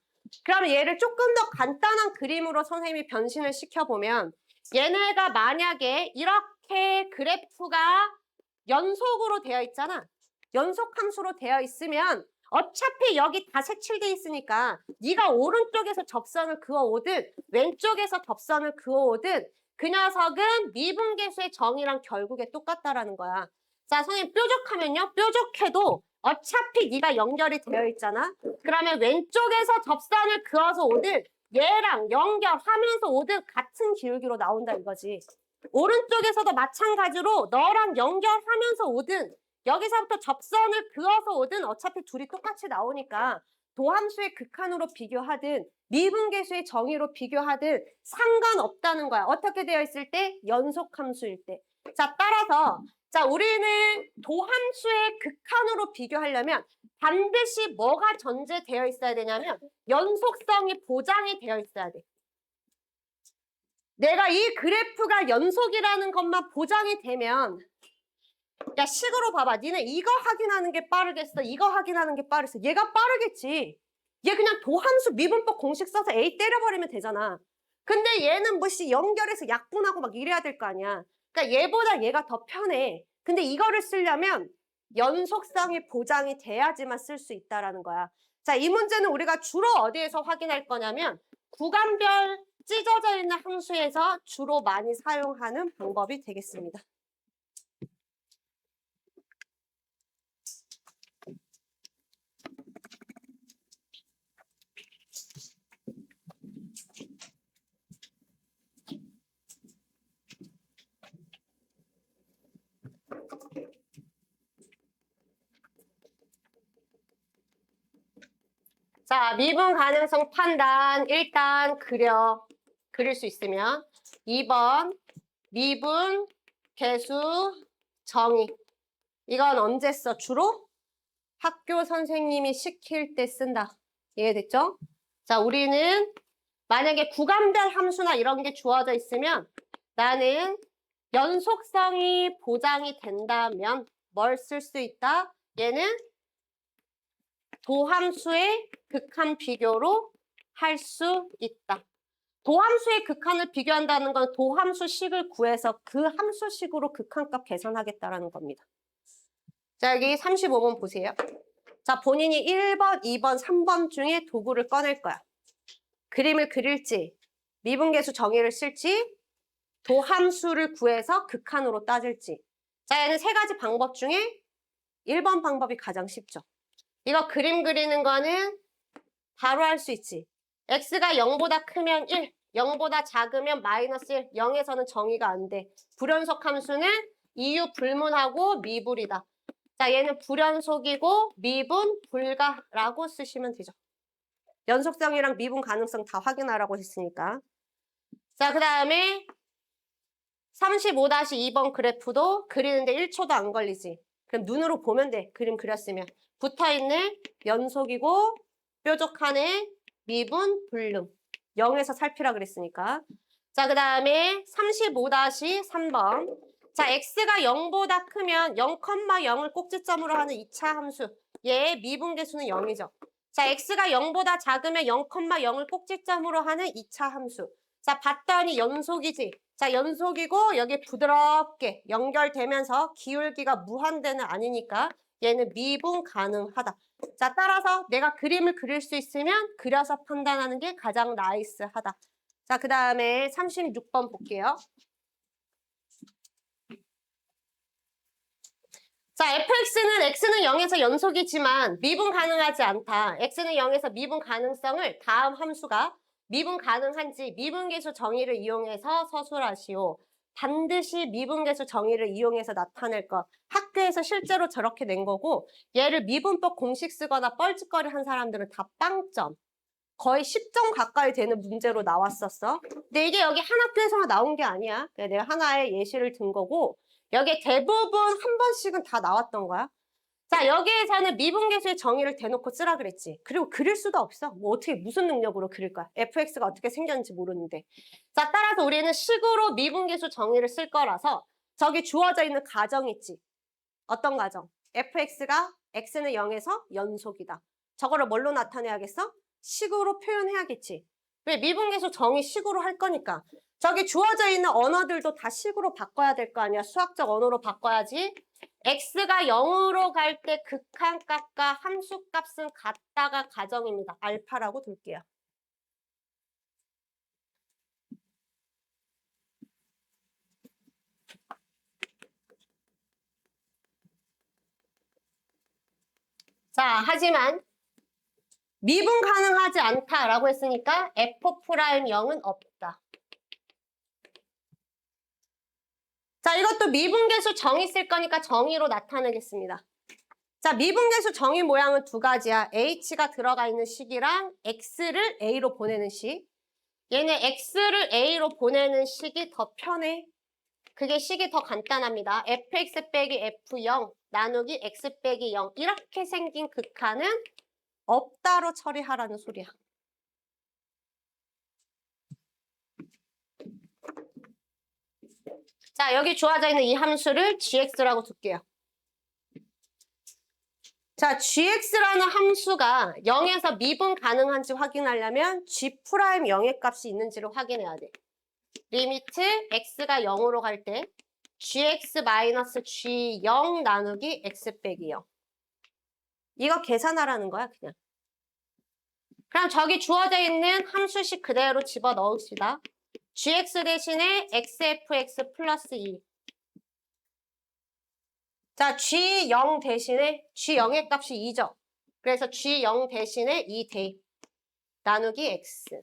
그러면 얘를 조금 더 간단한 그림으로 선생님이 변신을 시켜보면 얘네가 만약에 이렇게 그래프가 연속으로 되어 있잖아. 연속 함수로 되어 있으면 어차피 여기 다 색칠돼 있으니까 네가 오른쪽에서 접선을 그어오든 왼쪽에서 접선을 그어오든 그 녀석은 미분계수의 정의랑 결국에 똑같다라는 거야. 자, 선생님 뾰족하면요. 뾰족해도 어차피 네가 연결이 되어 있잖아. 그러면 왼쪽에서 접선을 그어서 오든 얘랑 연결하면서 오든 같은 기울기로 나온다 이거지. 오른쪽에서도 마찬가지로 너랑 연결하면서 오든 여기서부터 접선을 그어서 오든 어차피 둘이 똑같이 나오니까 도함수의 극한으로 비교하든 미분계수의 정의로 비교하든 상관없다는 거야. 어떻게 되어 있을 때? 연속함수일 때. 자, 따라서 자, 우리는 도함수의 극한으로 비교하려면 반드시 뭐가 전제되어 있어야 되냐면 연속성이 보장이 되어 있어야 돼. 내가 이 그래프가 연속이라는 것만 보장이 되면 야, 식으로 봐봐. 니네 이거 확인하는 게 빠르겠어? 이거 확인하는 게 빠르겠어? 얘가 빠르겠지. 얘 그냥 도함수 미분법 공식 써서 A 때려버리면 되잖아. 근데 얘는 뭐시 연결해서 약분하고 막 이래야 될 거 아니야. 그러니까 얘보다 얘가 더 편해. 근데 이거를 쓰려면 연속성이 보장이 돼야지만 쓸 수 있다라는 거야. 자, 이 문제는 우리가 주로 어디에서 확인할 거냐면 구간별 찢어져 있는 함수에서 주로 많이 사용하는 방법이 되겠습니다. 자, 미분 가능성 판단 일단 그릴 수 있으면 2번 미분 계수 정의 이건 언제 써? 주로 학교 선생님이 시킬 때 쓴다. 이해됐죠? 자, 우리는 만약에 구간별 함수나 이런 게 주어져 있으면 나는 연속성이 보장이 된다면 뭘 쓸 수 있다? 얘는 도함수의 극한 비교로 할 수 있다. 도함수의 극한을 비교한다는 건 도함수식을 구해서 그 함수식으로 극한값 계산하겠다라는 겁니다. 자, 여기 35번 보세요. 자, 본인이 1번, 2번, 3번 중에 도구를 꺼낼 거야. 그림을 그릴지, 미분계수 정의를 쓸지, 도함수를 구해서 극한으로 따질지. 자, 얘는 세 가지 방법 중에 1번 방법이 가장 쉽죠. 이거 그림 그리는 거는 바로 할 수 있지. x가 0보다 크면 1, 0보다 작으면 마이너스 1, 0에서는 정의가 안 돼. 불연속 함수는 이유 불문하고 미불이다. 자, 얘는 불연속이고 미분 불가라고 쓰시면 되죠. 연속성이랑 미분 가능성 다 확인하라고 했으니까. 자, 그 다음에 35-2번 그래프도 그리는데 1초도 안 걸리지. 그럼 눈으로 보면 돼. 그림 그렸으면. 붙어있네. 연속이고 뾰족하네. 미분 불능. 0에서 살피라 그랬으니까. 자, 그 다음에 35-3번. 자, x가 0보다 크면 0,0을 꼭지점으로 하는 2차 함수. 얘의 미분계수는 0이죠. 자, x가 0보다 작으면 0,0을 꼭지점으로 하는 2차 함수. 자, 봤더니 연속이지. 자, 연속이고 여기 부드럽게 연결되면서 기울기가 무한대는 아니니까 얘는 미분 가능하다. 자, 따라서 내가 그림을 그릴 수 있으면 그려서 판단하는 게 가장 나이스하다. 자, 그 다음에 36번 볼게요. 자, x는 0에서 연속이지만 미분 가능하지 않다. x는 0에서 미분 가능성을 다음 함수가 미분 가능한지 미분계수 정의를 이용해서 서술하시오. 반드시 미분계수 정의를 이용해서 나타낼 것. 학교에서 실제로 저렇게 낸 거고 얘를 미분법 공식 쓰거나 뻘짓거리 한 사람들은 다 빵점. 거의 10점 가까이 되는 문제로 나왔었어. 근데 이게 여기 한 학교에서만 나온 게 아니야. 그냥 내가 하나의 예시를 든 거고 여기에 대부분 한 번씩은 다 나왔던 거야. 자, 여기에서는 미분계수의 정의를 대놓고 쓰라 그랬지. 그리고 그릴 수도 없어. 뭐 어떻게 무슨 능력으로 그릴 거야. fx가 어떻게 생겼는지 모르는데. 자, 따라서 우리는 식으로 미분계수 정의를 쓸 거라서 저기 주어져 있는 가정 있지. 어떤 가정? fx가 x는 0에서 연속이다. 저거를 뭘로 나타내야겠어? 식으로 표현해야겠지. 왜? 미분계수 정의 식으로 할 거니까. 저기 주어져 있는 언어들도 다 식으로 바꿔야 될 거 아니야. 수학적 언어로 바꿔야지. x가 0으로 갈 때 극한값과 함수값은 같다가 가정입니다. 알파라고 둘게요. 자, 하지만 미분 가능하지 않다라고 했으니까 f'0은 없다. 자, 이것도 미분계수 정의 쓸 거니까 정의로 나타내겠습니다. 자, 미분계수 정의 모양은 두 가지야. h가 들어가 있는 식이랑 x를 a로 보내는 식. 얘는 x를 a로 보내는 식이 더 편해. 그게 식이 더 간단합니다. fx 빼기 f0 나누기 x 빼기 0 이렇게 생긴 극한은 없다로 처리하라는 소리야. 자, 여기 주어져 있는 이 함수를 gx라고 둘게요. 자, gx라는 함수가 0에서 미분 가능한지 확인하려면 g'0의 값이 있는지를 확인해야 돼. 리미트 x가 0으로 갈 때 gx-g0 나누기 x 빼기 0. 이거 계산하라는 거야, 그냥. 그럼 저기 주어져 있는 함수식 그대로 집어넣읍시다. gx 대신에 xfx 플러스 2. 자, g0 대신에 g0의 값이 2죠. 그래서 g0 대신에 2 대입 나누기 x.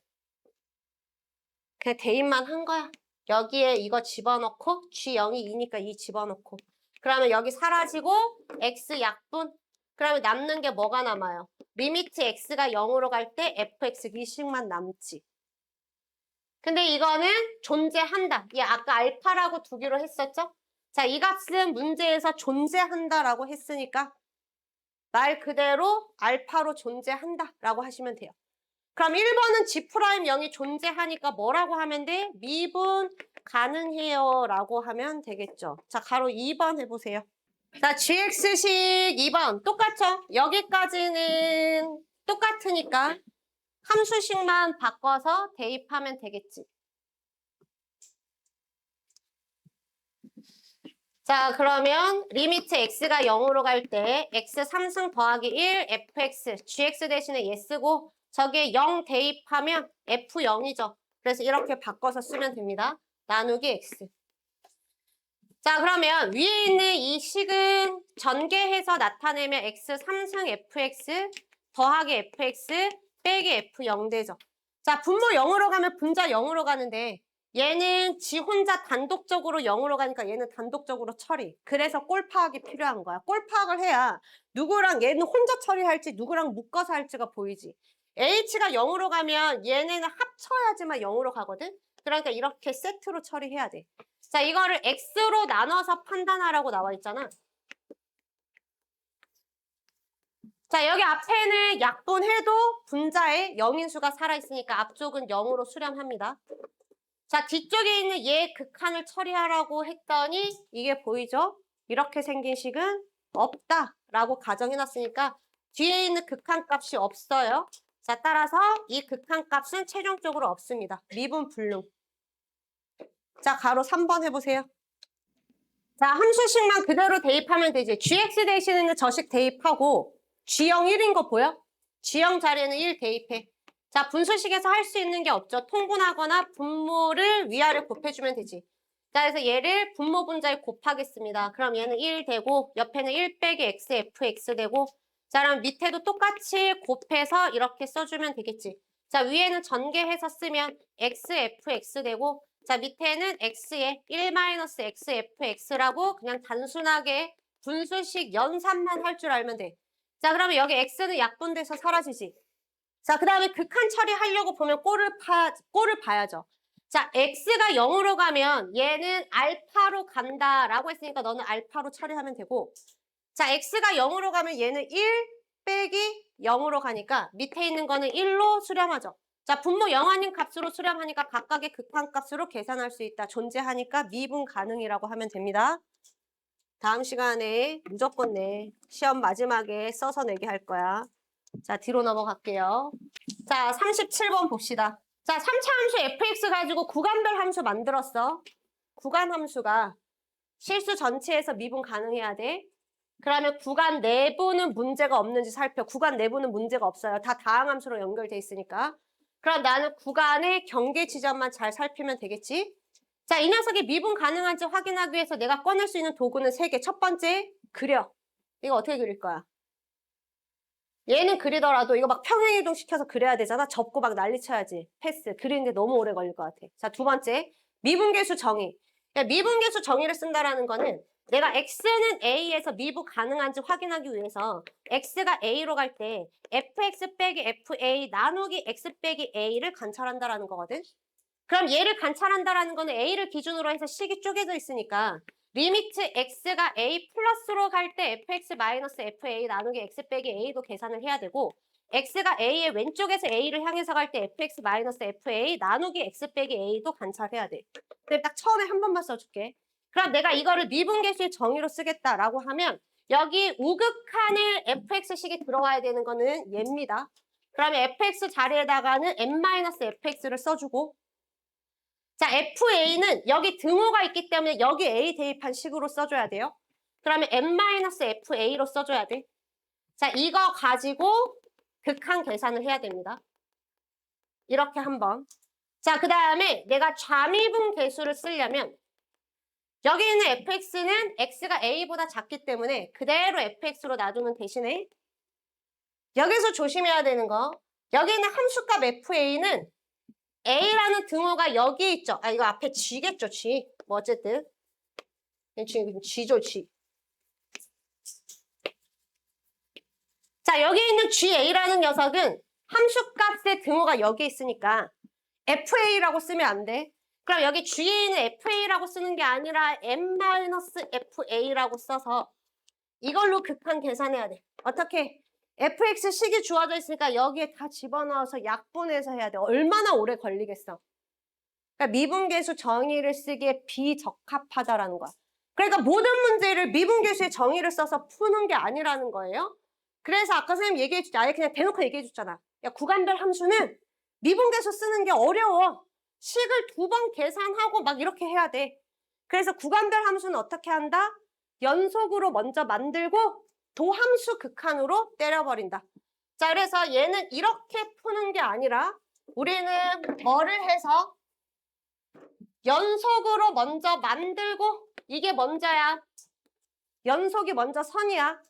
그냥 대입만 한 거야. 여기에 이거 집어넣고 g0이 2니까 2 집어넣고 그러면 여기 사라지고 x 약분. 그러면 남는 게 뭐가 남아요? 리미트 x가 0으로 갈 때 fx 이 식만 남지. 근데 이거는 존재한다. 얘 아까 알파라고 두기로 했었죠? 자, 이 값은 문제에서 존재한다라고 했으니까 말 그대로 알파로 존재한다라고 하시면 돼요. 그럼 1번은 g'0이 존재하니까 뭐라고 하면 돼? 미분 가능해요 라고 하면 되겠죠. 자, 가로 2번 해보세요. 자, gx식 2번 똑같죠? 여기까지는 똑같으니까 함수식만 바꿔서 대입하면 되겠지. 자, 그러면 리미트 x가 0으로 갈 때 x 3승 더하기 1 fx gx 대신에 얘 쓰고 저기에 0 대입하면 f0이죠. 그래서 이렇게 바꿔서 쓰면 됩니다. 나누기 x. 자, 그러면 위에 있는 이 식은 전개해서 나타내면 x 3승 fx 더하기 fx 빼기 f0 되죠. 자, 분모 0으로 가면 분자 0으로 가는데 얘는 지 혼자 단독적으로 0으로 가니까 얘는 단독적으로 처리. 그래서 꼴 파악이 필요한 거야. 꼴 파악을 해야 누구랑 얘는 혼자 처리할지 누구랑 묶어서 할지가 보이지. h가 0으로 가면 얘네는 합쳐야지만 0으로 가거든. 그러니까 이렇게 세트로 처리해야 돼. 자, 이거를 x로 나눠서 판단하라고 나와 있잖아. 자, 여기 앞에는 약분해도 분자에 0인수가 살아있으니까 앞쪽은 0으로 수렴합니다. 자, 뒤쪽에 있는 얘 극한을 처리하라고 했더니 이게 보이죠? 이렇게 생긴 식은 없다라고 가정해놨으니까 뒤에 있는 극한 값이 없어요. 자, 따라서 이 극한 값은 최종적으로 없습니다. 미분 불능. 자, 가로 3번 해보세요. 자, 함수식만 그대로 대입하면 되지. gx 대신에는 저식 대입하고 g0 1인 거 보여? g0 자리에는 1 대입해. 자, 분수식에서 할 수 있는 게 없죠. 통분하거나 분모를 위아래 곱해주면 되지. 자, 그래서 얘를 분모 분자에 곱하겠습니다. 그럼 얘는 1 되고 옆에는 1 빼기 x, fx 되고 자, 그럼 밑에도 똑같이 곱해서 이렇게 써주면 되겠지. 자, 위에는 전개해서 쓰면 x, fx 되고 자, 밑에는 x에 1-x, fx라고 그냥 단순하게 분수식 연산만 할 줄 알면 돼. 자, 그러면 여기 x는 약분돼서 사라지지. 자, 그 다음에 극한 처리하려고 보면 꼴을 봐야죠. 자, x가 0으로 가면 얘는 알파로 간다라고 했으니까 너는 알파로 처리하면 되고, 자, x가 0으로 가면 얘는 1 빼기 0으로 가니까 밑에 있는 거는 1로 수렴하죠. 자, 분모 0 아닌 값으로 수렴하니까 각각의 극한값으로 계산할 수 있다. 존재하니까 미분 가능이라고 하면 됩니다. 다음 시간에 무조건 내. 시험 마지막에 써서 내게 할 거야. 자, 뒤로 넘어갈게요. 자, 37번 봅시다. 자, 3차 함수 fx 가지고 구간별 함수 만들었어. 구간 함수가 실수 전체에서 미분 가능해야 돼. 그러면 구간 내부는 문제가 없는지 살펴. 구간 내부는 문제가 없어요. 다 다항함수로 연결돼 있으니까. 그럼 나는 구간의 경계 지점만 잘 살피면 되겠지? 자, 이 녀석이 미분 가능한지 확인하기 위해서 내가 꺼낼 수 있는 도구는 3개. 첫 번째, 그려. 이거 어떻게 그릴 거야? 얘는 그리더라도 이거 막 평행이동 시켜서 그려야 되잖아. 접고 막 난리 쳐야지. 패스. 그리는데 너무 오래 걸릴 것 같아. 자, 두 번째, 미분계수 정의. 미분계수 정의를 쓴다라는 거는 내가 x는 a에서 미분 가능한지 확인하기 위해서 x가 a로 갈 때 fx 빼기 fa 나누기 x 빼기 a를 관찰한다라는 거거든. 그럼 얘를 관찰한다라는 거는 a를 기준으로 해서 식이 쪼개져 있으니까 리미트 x가 a 플러스로 갈 때 fx 마이너스 fa 나누기 x 빼기 a도 계산을 해야 되고 x가 a의 왼쪽에서 a를 향해서 갈 때 fx 마이너스 fa 나누기 x 빼기 a도 관찰해야 돼. 근데 딱 처음에 한 번만 써줄게. 그럼 내가 이거를 미분계수의 정의로 쓰겠다라고 하면 여기 우극한을 fx식이 들어와야 되는 거는 얘입니다. 그러면 fx 자리에다가는 n-fx를 써주고 자, FA는 여기 등호가 있기 때문에 여기 A 대입한 식으로 써줘야 돼요. 그러면 n-FA로 써줘야 돼. 자, 이거 가지고 극한 계산을 해야 됩니다. 이렇게 한번. 자, 그 다음에 내가 좌미분 계수를 쓰려면 여기 있는 fx는 x가 a보다 작기 때문에 그대로 fx로 놔두면 대신에 여기서 조심해야 되는 거 여기 있는 함수값 fa는 a라는 등호가 여기 있죠. 아, 이거 앞에 g겠죠, g. 뭐 어쨌든 지금 g죠, g. 자, 여기 있는 ga라는 녀석은 함수값의 등호가 여기 있으니까 fa라고 쓰면 안 돼. 그럼 여기 ga는 fa라고 쓰는 게 아니라 n-fa라고 써서 이걸로 극한 계산해야 돼. 어떻게? fx 식이 주어져 있으니까 여기에 다 집어넣어서 약분해서 해야 돼. 얼마나 오래 걸리겠어. 그러니까 미분계수 정의를 쓰기에 비적합하다라는 거야. 그러니까 모든 문제를 미분계수의 정의를 써서 푸는 게 아니라는 거예요. 그래서 아까 선생님 얘기해줬지. 아예 그냥 대놓고 얘기해줬잖아. 야, 구간별 함수는 미분계수 쓰는 게 어려워. 식을 2번 계산하고 막 이렇게 해야 돼. 그래서 구간별 함수는 어떻게 한다? 연속으로 먼저 만들고 도함수 극한으로 때려버린다. 자, 그래서 얘는 이렇게 푸는 게 아니라 우리는 뭐를 해서 연속으로 먼저 만들고 이게 먼저야. 연속이 먼저 선이야.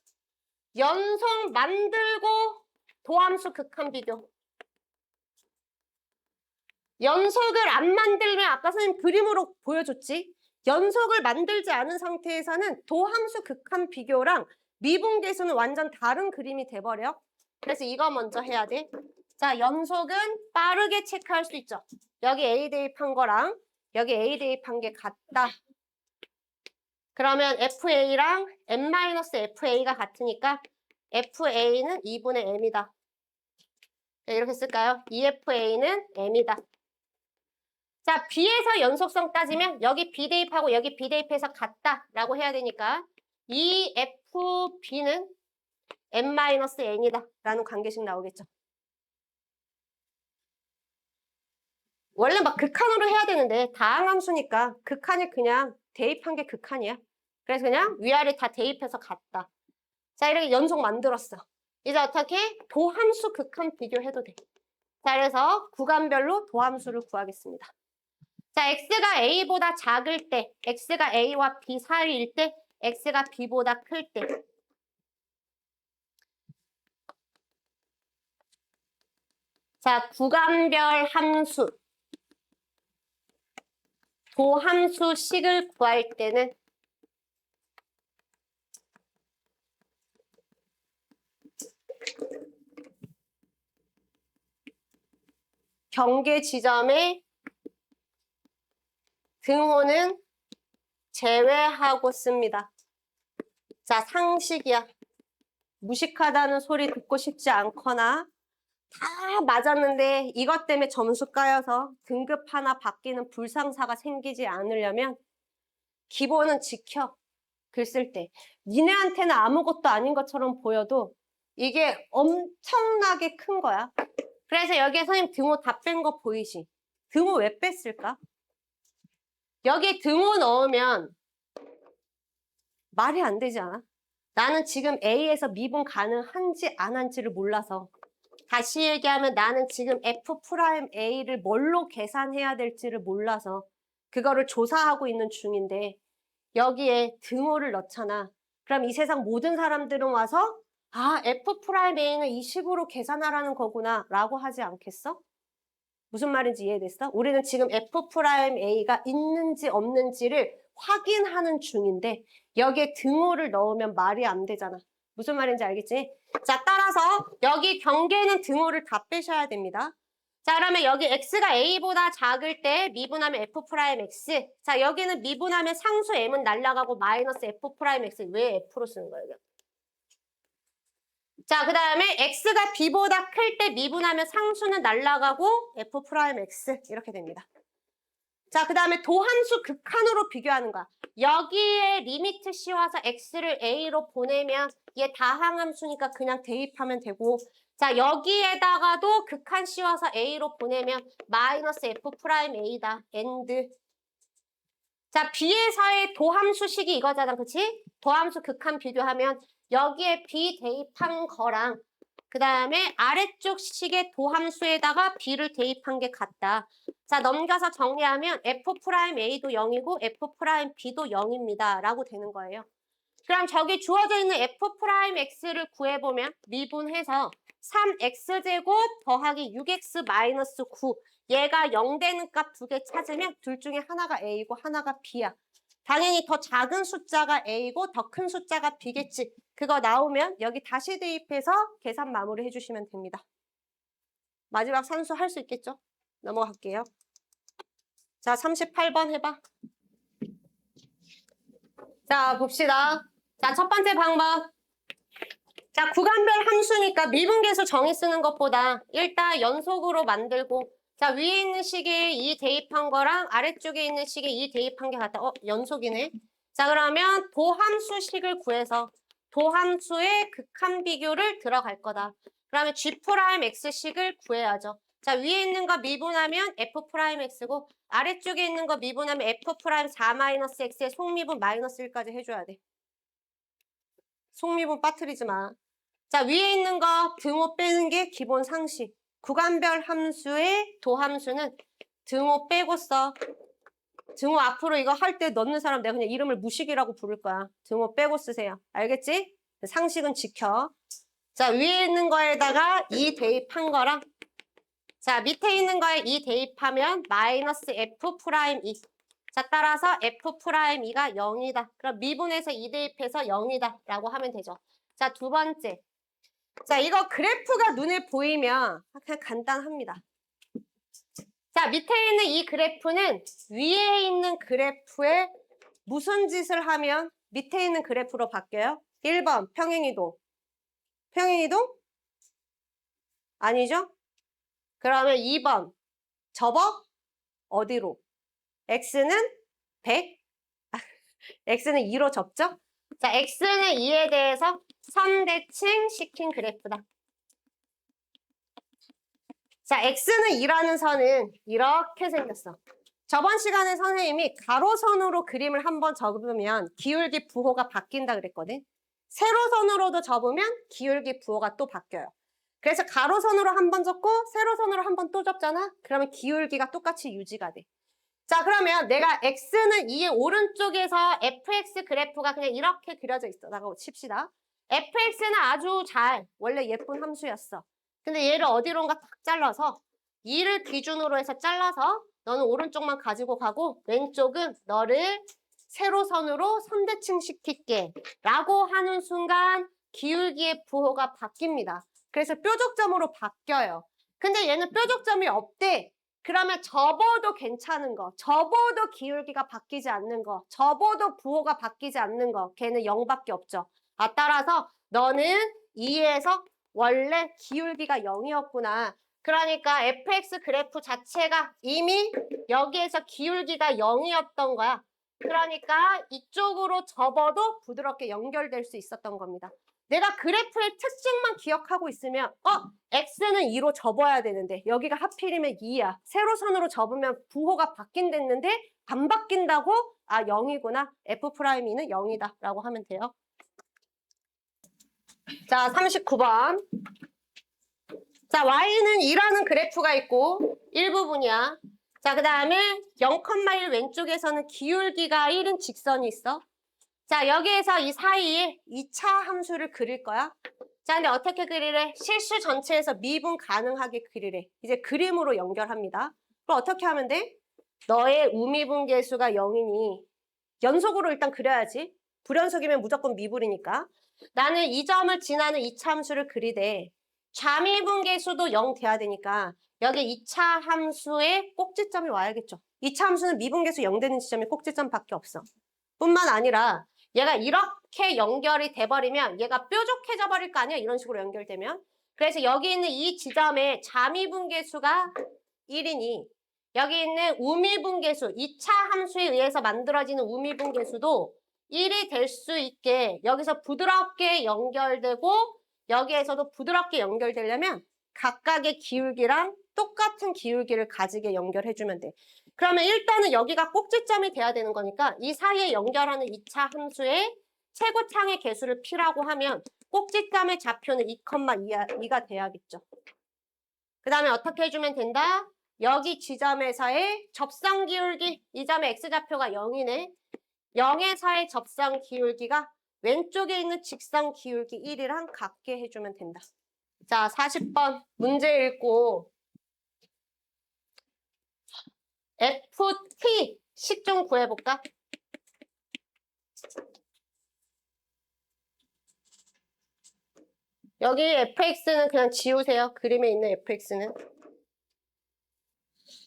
연속 만들고 도함수 극한 비교. 연속을 안 만들면 아까 선생님 그림으로 보여줬지. 연속을 만들지 않은 상태에서는 도함수 극한 비교랑 미분계수는 완전 다른 그림이 돼버려. 그래서 이거 먼저 해야 돼. 자, 연속은 빠르게 체크할 수 있죠. 여기 A 대입한 거랑 여기 A 대입한 게 같다. 그러면 FA랑 n-FA가 같으니까 FA는 2분의 M이다. 이렇게 쓸까요? EFA는 M이다. 자, B에서 연속성 따지면 여기 B 대입하고 여기 B 대입해서 같다라고 해야 되니까 EFB는 n-n이다 라는 관계식 나오겠죠. 원래 막 극한으로 해야 되는데 다항함수니까 극한이 그냥 대입한 게 극한이야. 그래서 그냥 위아래 다 대입해서 같다. 자, 이렇게 연속 만들었어. 이제 어떻게? 도함수 극한 비교해도 돼. 자, 그래서 구간별로 도함수를 구하겠습니다. 자, x가 a보다 작을 때, x가 a와 b 사이일 때, x가 b보다 클 때. 자, 구간별 함수, 도함수식을 구할 때는 경계 지점의 등호는 제외하고 씁니다. 자, 상식이야. 무식하다는 소리 듣고 싶지 않거나 다 맞았는데 이것 때문에 점수 까여서 등급 하나 바뀌는 불상사가 생기지 않으려면 기본은 지켜. 글 쓸 때. 니네한테는 아무것도 아닌 것처럼 보여도 이게 엄청나게 큰 거야. 그래서 여기에 선생님 등호 다 뺀 거 보이지? 등호 왜 뺐을까? 여기 등호 넣으면 말이 안 되지 않아? 나는 지금 A에서 미분 가능한지 안 한지를 몰라서 다시 얘기하면 나는 지금 F'A를 뭘로 계산해야 될지를 몰라서 그거를 조사하고 있는 중인데 여기에 등호를 넣잖아. 그럼 이 세상 모든 사람들은 와서 아, F'A는 이 식으로 계산하라는 거구나 라고 하지 않겠어? 무슨 말인지 이해됐어? 우리는 지금 F'A가 있는지 없는지를 확인하는 중인데 여기에 등호를 넣으면 말이 안 되잖아. 무슨 말인지 알겠지? 자, 따라서 여기 경계는 등호를 다 빼셔야 됩니다. 자, 그러면 여기 x가 a보다 작을 때 미분하면 F'X. 자, 여기는 미분하면 상수 m은 날라가고 마이너스 F'X. 왜 F로 쓰는 거예요? 자, 그 다음에 x가 b보다 클 때 미분하면 상수는 날라가고 F'X 이렇게 됩니다. 자, 그 다음에 도함수 극한으로 비교하는 거야. 여기에 리미트 씌워서 x를 a로 보내면 얘 다항함수니까 그냥 대입하면 되고 자, 여기에다가도 극한 씌워서 a로 보내면 마이너스 F'A다. and 자, B에서의 도함수식이 이거잖아. 그치? 도함수 극한 비교하면 여기에 B 대입한 거랑 그 다음에 아래쪽 식의 도함수에다가 B를 대입한 게 같다. 자, 넘겨서 정리하면 F'A도 0이고 F'B도 0입니다. 라고 되는 거예요. 그럼 저기 주어져 있는 F'X를 구해보면 미분해서 3X제곱 더하기 6X 마이너스 9 얘가 0 되는 값 두 개 찾으면 둘 중에 하나가 A고 하나가 B야. 당연히 더 작은 숫자가 A고 더 큰 숫자가 B겠지. 그거 나오면 여기 다시 대입해서 계산 마무리 해주시면 됩니다. 마지막 산수 할 수 있겠죠? 넘어갈게요. 자, 38번 해봐. 자, 봅시다. 자, 첫 번째 방법. 자, 구간별 함수니까 미분계수 정의 쓰는 것보다 일단 연속으로 만들고 자, 위에 있는 식에 2 대입한 거랑 아래쪽에 있는 식에 2 대입한 게 같다. 연속이네. 자, 그러면 도함수식을 구해서 도함수의 극한 비교를 들어갈 거다. 그러면 G'X식을 구해야죠. 자, 위에 있는 거 미분하면 F'X고 아래쪽에 있는 거 미분하면 F'4-X의 속미분 마이너스 1까지 해줘야 돼. 속미분 빠뜨리지 마. 자, 위에 있는 거 등호 빼는 게 기본 상식. 구간별 함수의 도함수는 등호 빼고 써. 등호 앞으로 이거 할 때 넣는 사람 내가 그냥 이름을 무식이라고 부를 거야. 등호 빼고 쓰세요. 알겠지? 상식은 지켜. 자, 위에 있는 거에다가 2 대입한 거랑 자, 밑에 있는 거에 2 대입하면 마이너스 F'E. 자, 따라서 F'E가 0이다. 그럼 미분해서 2 대입해서 0이다. 라고 하면 되죠. 자, 두 번째. 자, 이거 그래프가 눈에 보이면 그냥 간단합니다. 자, 밑에 있는 이 그래프는 위에 있는 그래프에 무슨 짓을 하면 밑에 있는 그래프로 바뀌어요? 1번 평행이동. 평행이동? 아니죠? 그러면 2번 접어? 어디로? x는 100? x는 2로 접죠? 자, x는 2에 대해서 선대칭 시킨 그래프다. 자, x는 2라는 선은 이렇게 생겼어. 저번 시간에 선생님이 가로선으로 그림을 한번 접으면 기울기 부호가 바뀐다 그랬거든. 세로선으로도 접으면 기울기 부호가 또 바뀌어요. 그래서 가로선으로 한번 접고 세로선으로 한번 또 접잖아. 그러면 기울기가 똑같이 유지가 돼. 자, 그러면 내가 x는 2의 오른쪽에서 fx 그래프가 그냥 이렇게 그려져 있어. 라고 칩시다. fx는 아주 원래 예쁜 함수였어. 근데 얘를 어디론가 딱 잘라서 2를 기준으로 해서 잘라서 너는 오른쪽만 가지고 가고 왼쪽은 너를 세로선으로 선대칭 시킬게 라고 하는 순간 기울기의 부호가 바뀝니다. 그래서 뾰족점으로 바뀌어요. 근데 얘는 뾰족점이 없대. 그러면 접어도 괜찮은 거, 접어도 기울기가 바뀌지 않는 거, 접어도 부호가 바뀌지 않는 거, 걔는 0밖에 없죠. 따라서 너는 2에서 원래 기울기가 0이었구나. 그러니까 fx 그래프 자체가 이미 여기에서 기울기가 0이었던 거야. 그러니까 이쪽으로 접어도 부드럽게 연결될 수 있었던 겁니다. 내가 그래프의 특징만 기억하고 있으면 x는 2로 접어야 되는데 여기가 하필이면 2야. 세로선으로 접으면 부호가 바뀐댔는데 안 바뀐다고? 0이구나. F'E는 0이다 라고 하면 돼요. 자, 39번. 자, y는 2라는 그래프가 있고 1부분이야. 자, 그 다음에 0,1 왼쪽에서는 기울기가 1인 직선이 있어. 자, 여기에서 이 사이에 2차 함수를 그릴 거야. 자, 근데 어떻게 그리래? 실수 전체에서 미분 가능하게 그리래. 이제 그림으로 연결합니다. 그럼 어떻게 하면 돼? 너의 우미분계수가 0이니 연속으로 일단 그려야지. 불연속이면 무조건 미분이니까. 나는 이 점을 지나는 2차 함수를 그리되 좌미분계수도 0 돼야 되니까 여기 2차 함수에 꼭지점이 와야겠죠. 2차 함수는 미분계수 0 되는 지점이 꼭지점밖에 없어. 뿐만 아니라 얘가 이렇게 연결이 돼버리면 얘가 뾰족해져 버릴 거 아니야? 이런 식으로 연결되면. 그래서 여기 있는 이 지점에 좌미분계수가 1이니 여기 있는 우미분계수, 2차 함수에 의해서 만들어지는 우미분계수도 1이 될 수 있게 여기서 부드럽게 연결되고 여기에서도 부드럽게 연결되려면 각각의 기울기랑 똑같은 기울기를 가지게 연결해주면 돼. 그러면 일단은 여기가 꼭지점이 돼야 되는 거니까 이 사이에 연결하는 2차 함수의 최고창의 개수를 p라고 하면 꼭지점의 좌표는 2,2가 돼야겠죠. 그 다음에 어떻게 해주면 된다? 여기 지점에서의 접선 기울기, 이 점의 x좌표가 0이네. 0에서의 접선 기울기가 왼쪽에 있는 직선 기울기 1이랑 같게 해주면 된다. 자, 40번 문제 읽고 FT 식 좀 구해볼까? 여기 fx는 그냥 지우세요. 그림에 있는 fx는.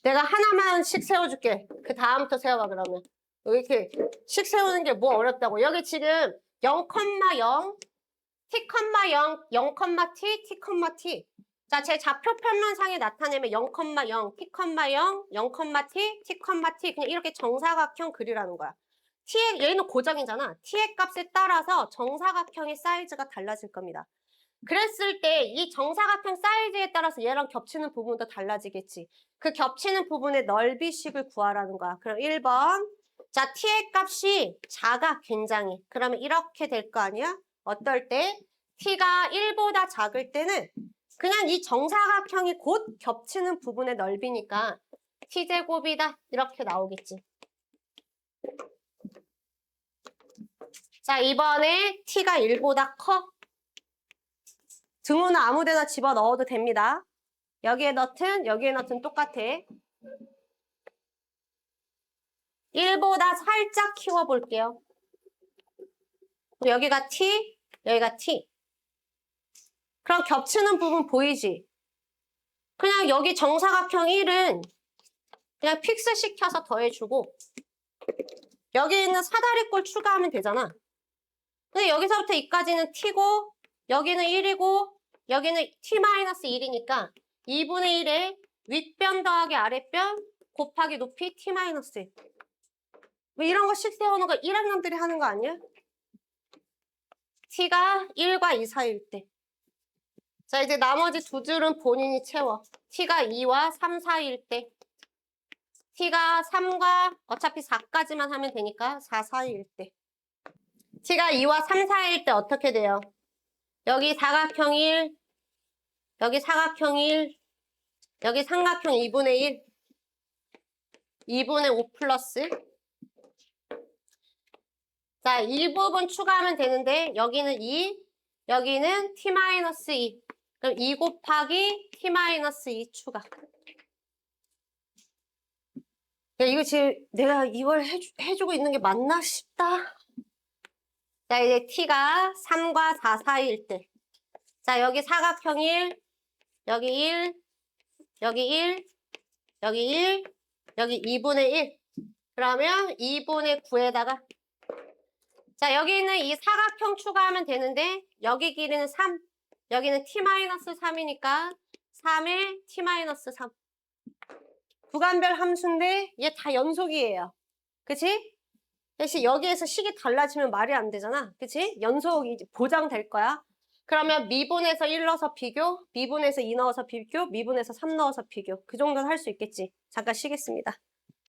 내가 하나만씩 세워줄게. 그 다음부터 세워봐 그러면. 여기 이렇게 식 세우는 게 뭐 어렵다고. 여기 지금 0,0, t,0, 0,t, t,t. 자, 제 좌표 평면상에 나타내면 0,0, t,0, 0,t, t,t 그냥 이렇게 정사각형 그리라는 거야. t의 얘는 고정이잖아. t의 값에 따라서 정사각형의 사이즈가 달라질 겁니다. 그랬을 때 이 정사각형 사이즈에 따라서 얘랑 겹치는 부분도 달라지겠지. 그 겹치는 부분의 넓이식을 구하라는 거야. 그럼 1번. 자, t의 값이 작아, 굉장히. 그러면 이렇게 될 거 아니야? 어떨 때? t가 1보다 작을 때는 그냥 이 정사각형이 곧 겹치는 부분의 넓이니까 t제곱이다. 이렇게 나오겠지. 자, 이번에 t가 1보다 커. 등호는 아무 데나 집어넣어도 됩니다. 여기에 넣든 여기에 넣든 똑같아. 1보다 살짝 키워볼게요. 여기가 t, 여기가 t. 그럼 겹치는 부분 보이지? 그냥 여기 정사각형 1은 그냥 픽스 시켜서 더해주고 여기 있는 사다리꼴 추가하면 되잖아. 근데 여기서부터 여기까지는 t고 여기는 1이고 여기는 t-1이니까 2분의 1에 윗변 더하기 아랫변 곱하기 높이 t-1. 왜 이런 거 식 세우는 거 1학년들이 하는 거 아니야? t가 1과 2 사이일 때. 자, 이제 나머지 두 줄은 본인이 채워. t가 2와 3 사이일 때. t가 3과 어차피 4까지만 하면 되니까 4 사이일 때. t가 2와 3 사이일 때 어떻게 돼요? 여기 사각형 1, 여기 사각형 1, 여기 삼각형 2분의 1, 2분의 5 플러스. 자, 이 부분 추가하면 되는데 여기는 2, 여기는 t-2. 그럼 2 곱하기 t-2 추가. 야, 이거 지금 내가 이걸 해주고 있는 게 맞나 싶다. 자, 이제 t가 3과 4 사이일 때. 자, 여기 사각형 1, 여기 1, 여기 1, 여기 1, 여기 2분의 1. 그러면 2분의 9에다가 자, 여기 있는 이 사각형 추가하면 되는데 여기 길이는 3, 여기는 t-3이니까 3에 t-3. 구간별 함수인데 얘 다 연속이에요. 그치? 대신 여기에서 식이 달라지면 말이 안 되잖아. 그치? 연속이 보장될 거야. 그러면 미분에서 1 넣어서 비교, 미분에서 2 넣어서 비교, 미분에서 3 넣어서 비교. 그 정도는 할 수 있겠지. 잠깐 쉬겠습니다.